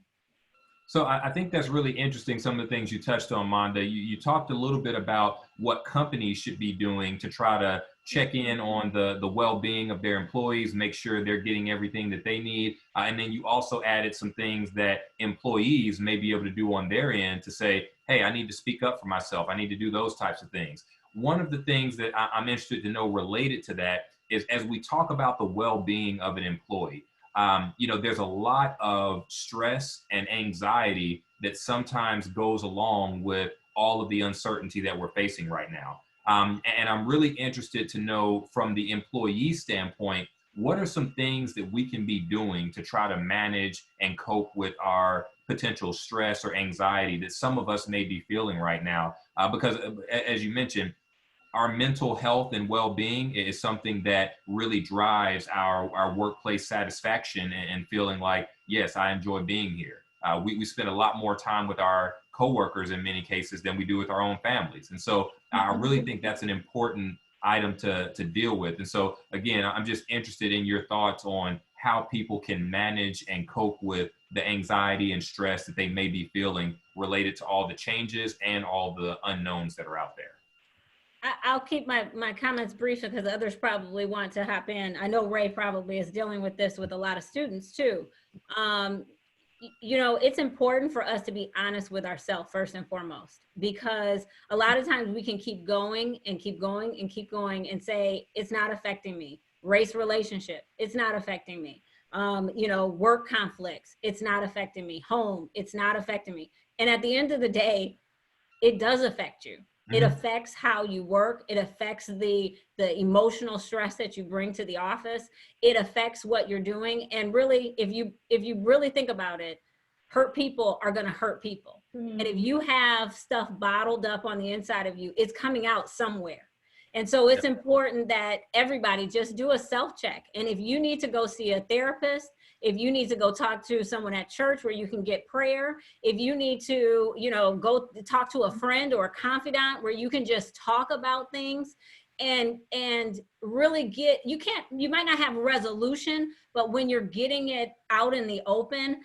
So I think that's really interesting, some of the things you touched on, Monda. You talked a little bit about what companies should be doing to try to check in on the well-being of their employees, make sure they're getting everything that they need. And then you also added some things that employees may be able to do on their end to say, hey, I need to speak up for myself. I need to do those types of things. One of the things that I'm interested to know related to that is, as we talk about the well-being of an employee, you know, there's a lot of stress and anxiety that sometimes goes along with all of the uncertainty that we're facing right now. And I'm really interested to know, from the employee standpoint, what are some things that we can be doing to try to manage and cope with our potential stress or anxiety that some of us may be feeling right now? Because as you mentioned, our mental health and well-being is something that really drives our workplace satisfaction and feeling like, yes, I enjoy being here. We spend a lot more time with our coworkers in many cases than we do with our own families. And so I really think that's an important item to deal with. And so again, I'm just interested in your thoughts on how people can manage and cope with the anxiety and stress that they may be feeling related to all the changes and all the unknowns that are out there. I'll keep my comments brief because others probably want to hop in. I know Ray probably is dealing with this with a lot of students too. You know, it's important for us to be honest with ourselves first and foremost, because a lot of times we can keep going and keep going and keep going and say, it's not affecting me. Race relationship, it's not affecting me. You know, work conflicts, it's not affecting me. Home, it's not affecting me. And at the end of the day, it does affect you. It affects how you work. It affects the emotional stress that you bring to the office. It affects what you're doing. And really, if you really think about it, hurt people are going to hurt people. And if you have stuff bottled up on the inside of you, it's coming out somewhere. And so it's important that everybody just do a self-check. And if you need to go see a therapist, if you need to go talk to someone at church where you can get prayer, if you need to, you know, go talk to a friend or a confidant where you can just talk about things and really get, you might not have resolution, but when you're getting it out in the open,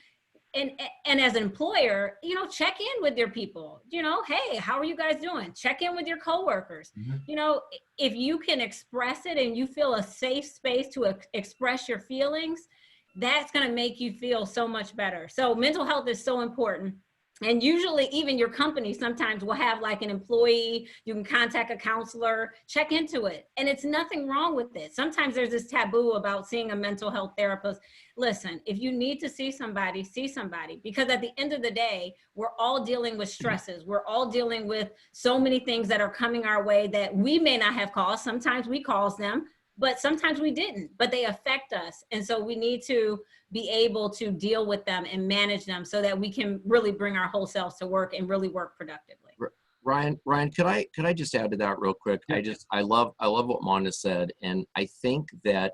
and as an employer, you know, check in with your people, you know, hey, how are you guys doing? Check in with your coworkers. You know, if you can express it and you feel a safe space to express your feelings, that's going to make you feel so much better. So mental health is so important. And usually even your company sometimes will have like an employee, you can contact a counselor, check into it. And it's nothing wrong with it. Sometimes there's this taboo about seeing a mental health therapist. Listen, if you need to see somebody, because at the end of the day, we're all dealing with stresses. We're all dealing with so many things that are coming our way that we may not have caused. Sometimes we caused them, but sometimes we didn't, but they affect us. And so we need to be able to deal with them and manage them so that we can really bring our whole selves to work and really work productively. Ryan, could I just add to that real quick? Yeah. I love what Monda said. And I think that,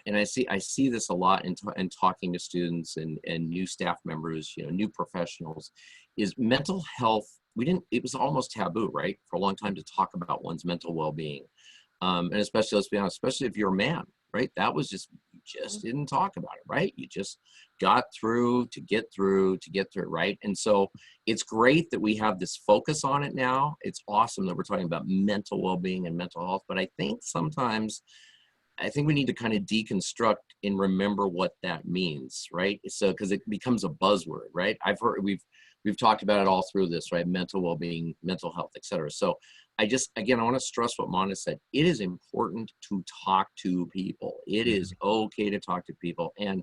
and I see this a lot in talking to students and new staff members, you know, new professionals, is mental health. It was almost taboo, right? For a long time to talk about one's mental well-being. And especially, let's be honest, especially if you're a man, right? That was just, you just didn't talk about it, right? You just got through to get through, right? And so it's great that we have this focus on it now. It's awesome that we're talking about mental well-being and mental health, but I think sometimes, we need to kind of deconstruct and remember what that means, right? So, because it becomes a buzzword, right? We've talked about it all through this, right? Mental well-being, mental health, et cetera. So I want to stress what Monda said. It is important to talk to people. It is okay to talk to people. And,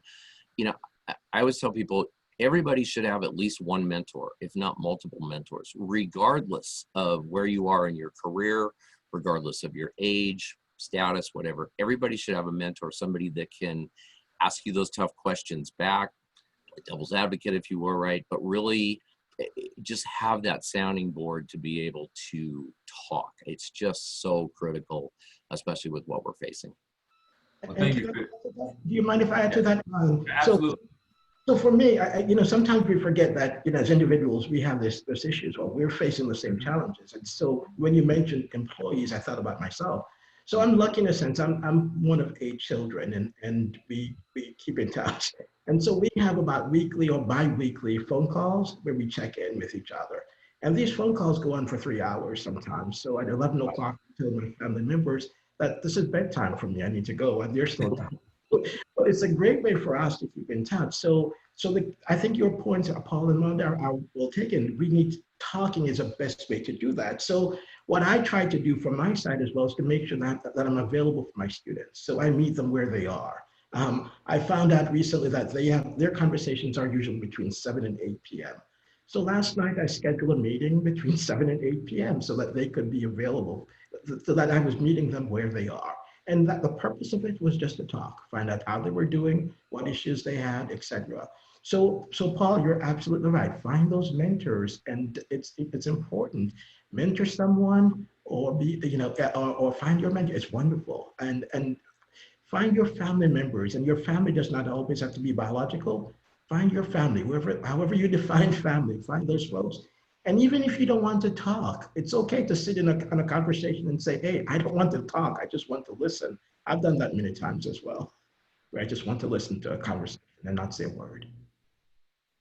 you know, I always tell people, everybody should have at least one mentor, if not multiple mentors, regardless of where you are in your career, regardless of your age, status, whatever. Everybody should have a mentor, somebody that can ask you those tough questions back, like devil's advocate if you were, right? But really just have that sounding board to be able to talk. It's just so critical, especially with what we're facing. Well, thank you. Do you mind if I add to that? Absolutely. So for me, you know, sometimes we forget that, you know, as individuals, we have this issues, or we're facing the same challenges. And so when you mentioned employees, I thought about myself. So I'm lucky in a sense, I'm one of 8 children, and we keep in touch. And so we have about weekly or bi-weekly phone calls where we check in with each other. And these phone calls go on for 3 hours sometimes. So at 11 o'clock, I tell my family members that this is bedtime for me, I need to go, and they're still down. But it's a great way for us to keep in touch. So I think your points, Paul and Monda, are well taken. We need talking is the best way to do that. So what I try to do from my side as well is to make sure that I'm available for my students. So I meet them where they are. I found out recently that their conversations are usually between 7 and 8 p.m. So last night I scheduled a meeting between 7 and 8 p.m. so that they could be available, so that I was meeting them where they are. And that the purpose of it was just to talk, find out how they were doing, what issues they had, etc. So Paul, you're absolutely right. Find those mentors, and it's important. Mentor someone, or or find your mentor. It's wonderful, and find your family members. And your family does not always have to be biological. Find your family, however you define family. Find those folks. And even if you don't want to talk, it's okay to sit in a conversation and say, hey, I don't want to talk, I just want to listen. I've done that many times as well, where I just want to listen to a conversation and not say a word.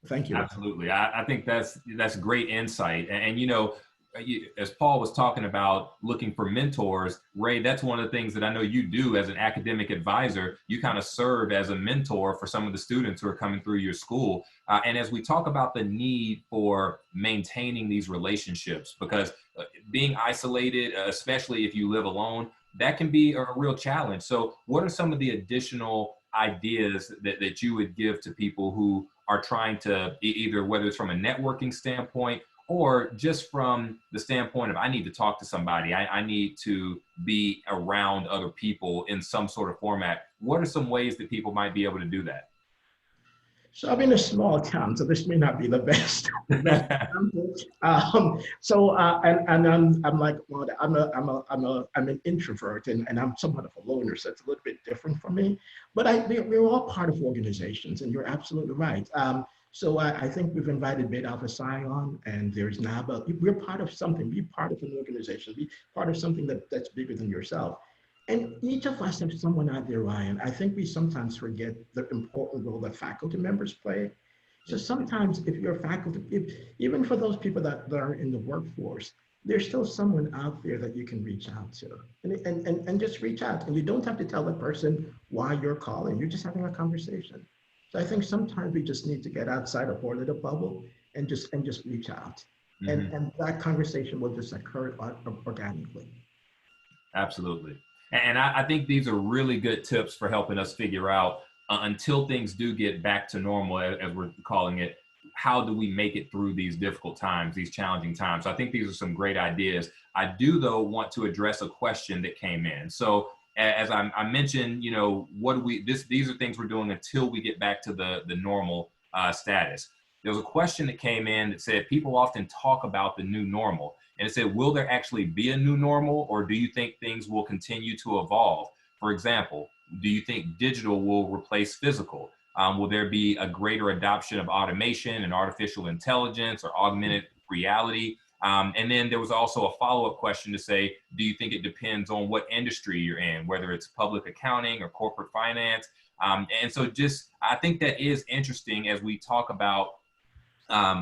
Thank you. Absolutely. I think that's great insight. And you know, as Paul was talking about looking for mentors, Ray, that's one of the things that I know you do as an academic advisor. You kind of serve as a mentor for some of the students who are coming through your school. And as we talk about the need for maintaining these relationships, because being isolated, especially if you live alone, that can be a real challenge. So what are some of the additional ideas that you would give to people who are trying to either, whether it's from a networking standpoint or just from the standpoint of, I need to talk to somebody, I need to be around other people in some sort of format? What are some ways that people might be able to do that? So I'm in a small town, so this may not be the best. I'm like, well, I'm an introvert, and I'm somewhat of a loner, so it's a little bit different for me. But we're all part of organizations, and you're absolutely right. So I think we've invited Beta Alpha Psi on, and there's NABA. We're part of something. Be part of an organization. Be part of something that's bigger than yourself. And each of us have someone out there, Ryan. I think we sometimes forget the important role that faculty members play. So sometimes if you're faculty, even for those people that are in the workforce, there's still someone out there that you can reach out to, and just reach out. And you don't have to tell the person why you're calling. You're just having a conversation. So I think sometimes we just need to get outside of our little bubble and just reach out. Mm-hmm. And that conversation will just occur organically. Absolutely. And I think these are really good tips for helping us figure out, until things do get back to normal, as we're calling it, how do we make it through these difficult times, these challenging times? So I think these are some great ideas. I do, though, want to address a question that came in. So as I mentioned, you know, these are things we're doing until we get back to the normal status. There was a question that came in that said, people often talk about the new normal. And it said, will there actually be a new normal, or do you think things will continue to evolve? For example, do you think digital will replace physical? Will there be a greater adoption of automation and artificial intelligence or augmented reality? And then there was also a follow-up question to say, do you think it depends on what industry you're in, whether it's public accounting or corporate finance? And so I think that is interesting as we talk about,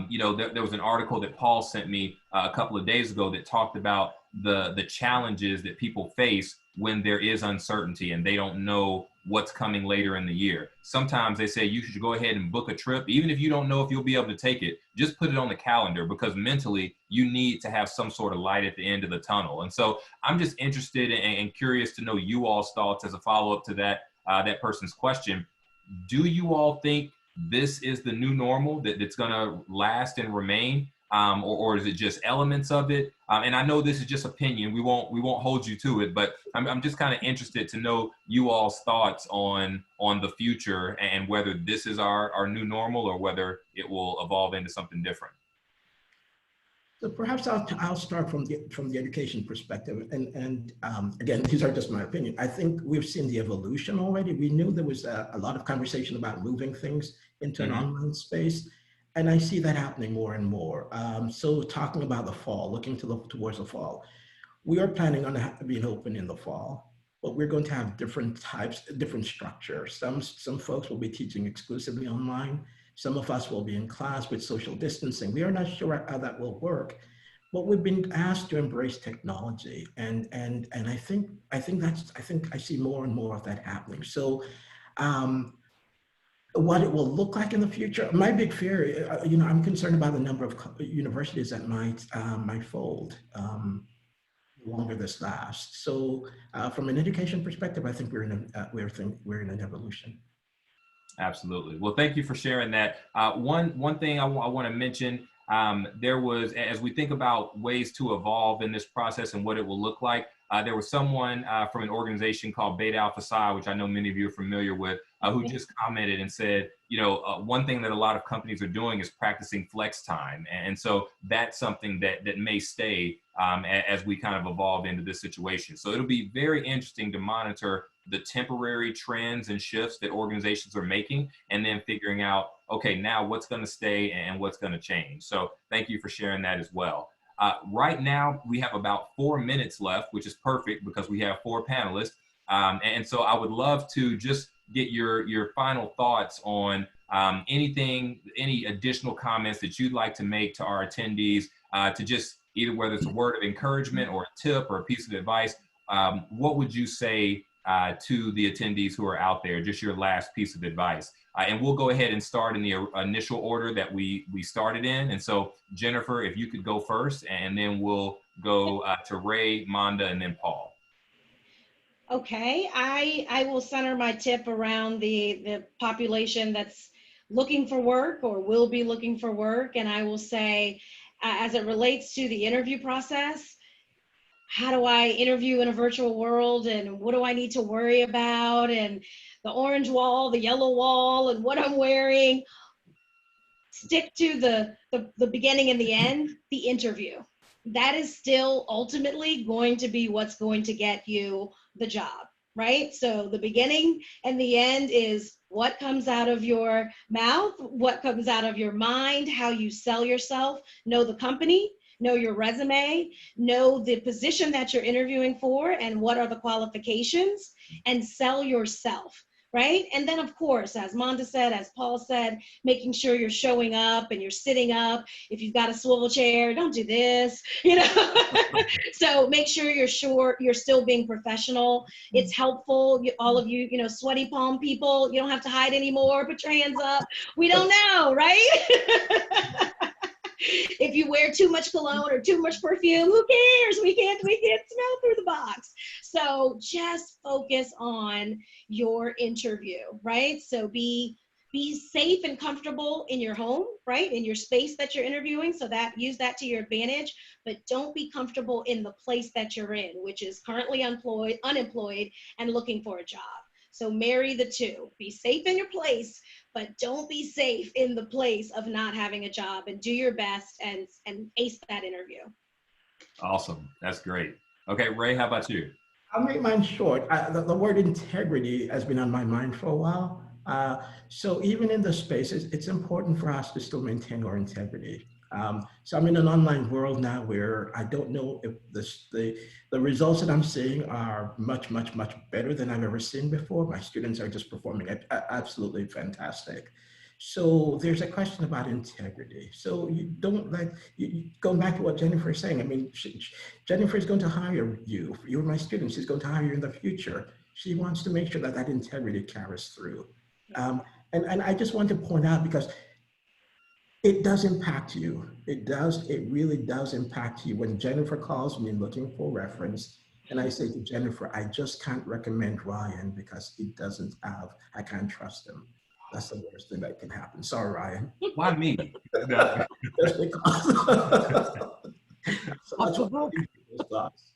you know, there was an article that Paul sent me a couple of days ago that talked about the challenges that people face when there is uncertainty and they don't know what's coming later in the year. Sometimes they say you should go ahead and book a trip, even if you don't know if you'll be able to take it. Just put it on the calendar, because mentally you need to have some sort of light at the end of the tunnel. And so I'm just interested and curious to know you all's thoughts as a follow-up to that person's question. Do you all think this is the new normal that's going to last and remain? or is it just elements of it? And I know this is just opinion. We won't hold you to it, but I'm just kind of interested to know you all's thoughts on the future and whether this is our new normal or whether it will evolve into something different. So perhaps I'll start from the education perspective, and again, these are just my opinion. I think we've seen the evolution already. We knew there was a lot of conversation about moving things into an online space, and I see that happening more and more. So talking about the fall, looking towards the fall, we are planning on being open in the fall, but we're going to have different types, different structures. Some folks will be teaching exclusively online. Some of us will be in class with social distancing. We are not sure how that will work, but we've been asked to embrace technology, and I think I see more and more of that happening. So, what it will look like in the future, my big fear, I'm concerned about the number of universities that might fold. Longer this lasts. So, from an education perspective, I think we're in an evolution. Absolutely. Well, thank you for sharing that. One thing I want to mention, there was, as we think about ways to evolve in this process and what it will look like, there was someone from an organization called Beta Alpha Psi, which I know many of you are familiar with, who just commented and said, one thing that a lot of companies are doing is practicing flex time. And so that's something that may stay as we kind of evolve into this situation. So it'll be very interesting to monitor the temporary trends and shifts that organizations are making, and then figuring out, okay, now what's going to stay and what's going to change. So thank you for sharing that as well. Right now, we have about 4 minutes left, which is perfect because we have 4 panelists. And so I would love to just get your final thoughts on any additional comments that you'd like to make to our attendees, to just either whether it's a word of encouragement or a tip or a piece of advice. What would you say to the attendees who are out there, just your last piece of advice? And we'll go ahead and start in the initial order that we started in. And so Jennifer, if you could go first, and then we'll go to Ray, Monda, and then Paul. Okay, I will center my tip around the population that's looking for work or will be looking for work. And I will say, as it relates to the interview process, how do I interview in a virtual world, and what do I need to worry about, and the orange wall, the yellow wall, and what I'm wearing? Stick to the beginning and the end, the interview. That is still ultimately going to be what's going to get you the job, right? So the beginning and the end is what comes out of your mouth, what comes out of your mind, how you sell yourself, know the company, know your resume, know the position that you're interviewing for and what are the qualifications, and sell yourself, right? And then of course, as Monda said, as Paul said, making sure you're showing up and you're sitting up. If you've got a swivel chair, don't do this, So make sure you're still being professional. It's helpful. All of you, sweaty palm people, you don't have to hide anymore. Put your hands up. We don't know, right? If you wear too much cologne or too much perfume, who cares? We can't smell through the box. So just focus on your interview, right? So be safe and comfortable in your home, right? In your space that you're interviewing, so that use that to your advantage, but don't be comfortable in the place that you're in, which is currently unemployed and looking for a job. So marry the two. Be safe in your place, but don't be safe in the place of not having a job, and do your best and ace that interview. Awesome. That's great. Okay, Ray, how about you? I'll make mine short. The word integrity has been on my mind for a while. So even in the spaces, it's important for us to still maintain our integrity. So I'm in an online world now where I don't know if the results that I'm seeing are much, much, much better than I've ever seen before. My students are just performing absolutely fantastic. So there's a question about integrity. So you don't going back to what Jennifer is saying. I mean, Jennifer is going to hire you. You're my student. She's going to hire you in the future. She wants to make sure that that integrity carries through. And I just want to point out, because it does impact you. It really does impact you. When Jennifer calls me looking for reference, and I say to Jennifer, I just can't recommend Ryan because I can't trust him. That's the worst thing that can happen. Sorry, Ryan. Why me? No. Just because. So that's what I do for those thoughts.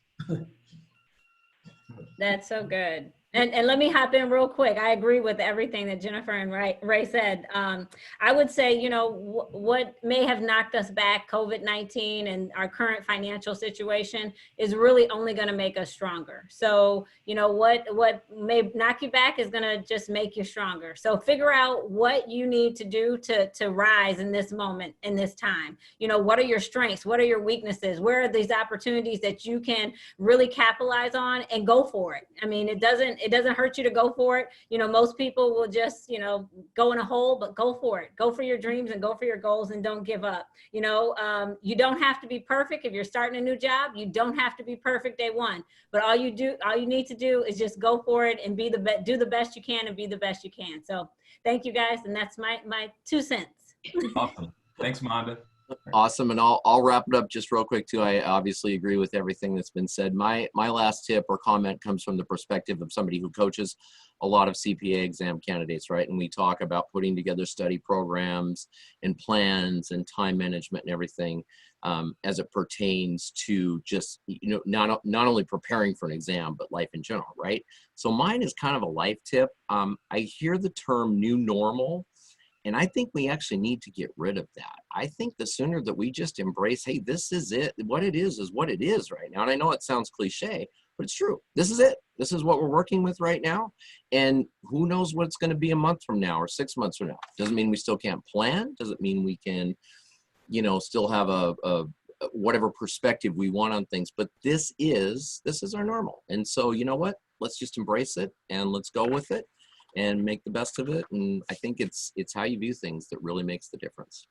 That's so good. And let me hop in real quick. I agree with everything that Jennifer and Ray said. I would say, you know, what may have knocked us back, COVID-19 and our current financial situation, is really only going to make us stronger. So, you know, what may knock you back is going to just make you stronger. So figure out what you need to do to rise in this moment, in this time. You know, what are your strengths? What are your weaknesses? Where are these opportunities that you can really capitalize on, and go for it? I mean, it doesn't hurt you to go for it. You know, most people will just, you know, go in a hole, but go for it. Go for your dreams and go for your goals, and don't give up. You know, you don't have to be perfect. If you're starting a new job, you don't have to be perfect day one, but all you need to do is just go for it and do the best you can and be the best you can. So thank you guys. And that's my 2 cents. Awesome. Thanks, Monda. Awesome, and I'll wrap it up just real quick too. I obviously agree with everything that's been said. My last tip or comment comes from the perspective of somebody who coaches a lot of CPA exam candidates, right? And we talk about putting together study programs and plans and time management and everything as it pertains to just, you know, not only preparing for an exam, but life in general, right? So mine is kind of a life tip. I hear the term new normal, and I think we actually need to get rid of that. I think the sooner that we just embrace, hey, this is it. What it is what it is right now. And I know it sounds cliche, but it's true. This is it. This is what we're working with right now. And who knows what it's going to be a month from now or 6 months from now. Doesn't mean we still can't plan. Doesn't mean we can, you know, still have a whatever perspective we want on things. But this is our normal. And so, you know what? Let's just embrace it and let's go with it and make the best of it. And I think it's how you view things that really makes the difference.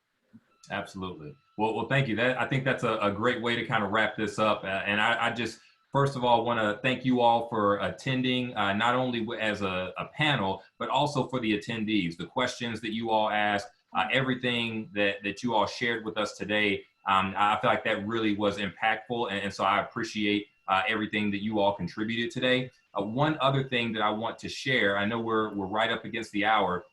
Absolutely. Well, thank you. I think that's a great way to kind of wrap this up. And I just, first of all, want to thank you all for attending, not only as a panel, but also for the attendees, the questions that you all asked, everything that you all shared with us today. I feel like that really was impactful. And so I appreciate everything that you all contributed today. One other thing that I want to share, I know we're right up against the hour.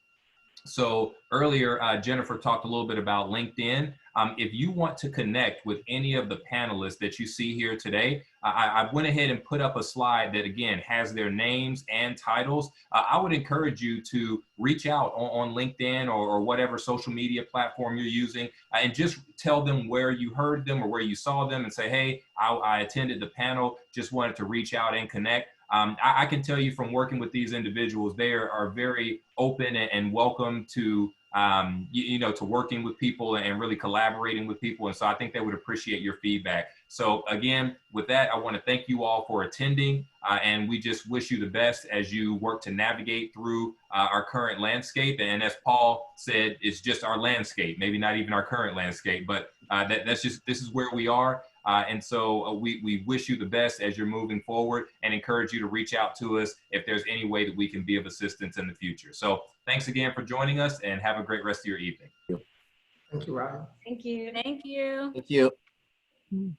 So earlier, Jennifer talked a little bit about LinkedIn. If you want to connect with any of the panelists that you see here today, I went ahead and put up a slide that, again, has their names and titles. I would encourage you to reach out on LinkedIn or whatever social media platform you're using, and just tell them where you heard them or where you saw them, and say, hey, I attended the panel, just wanted to reach out and connect. I can tell you from working with these individuals, they are very open and welcome to, you know, to working with people and really collaborating with people. And so I think they would appreciate your feedback. So again, with that, I want to thank you all for attending, and we just wish you the best as you work to navigate through our current landscape. And as Paul said, it's just our landscape, maybe not even our current landscape, but this is where we are. And so we wish you the best as you're moving forward, and encourage you to reach out to us if there's any way that we can be of assistance in the future. So thanks again for joining us, and have a great rest of your evening. Thank you, Ryan. Thank you. Thank you. Thank you.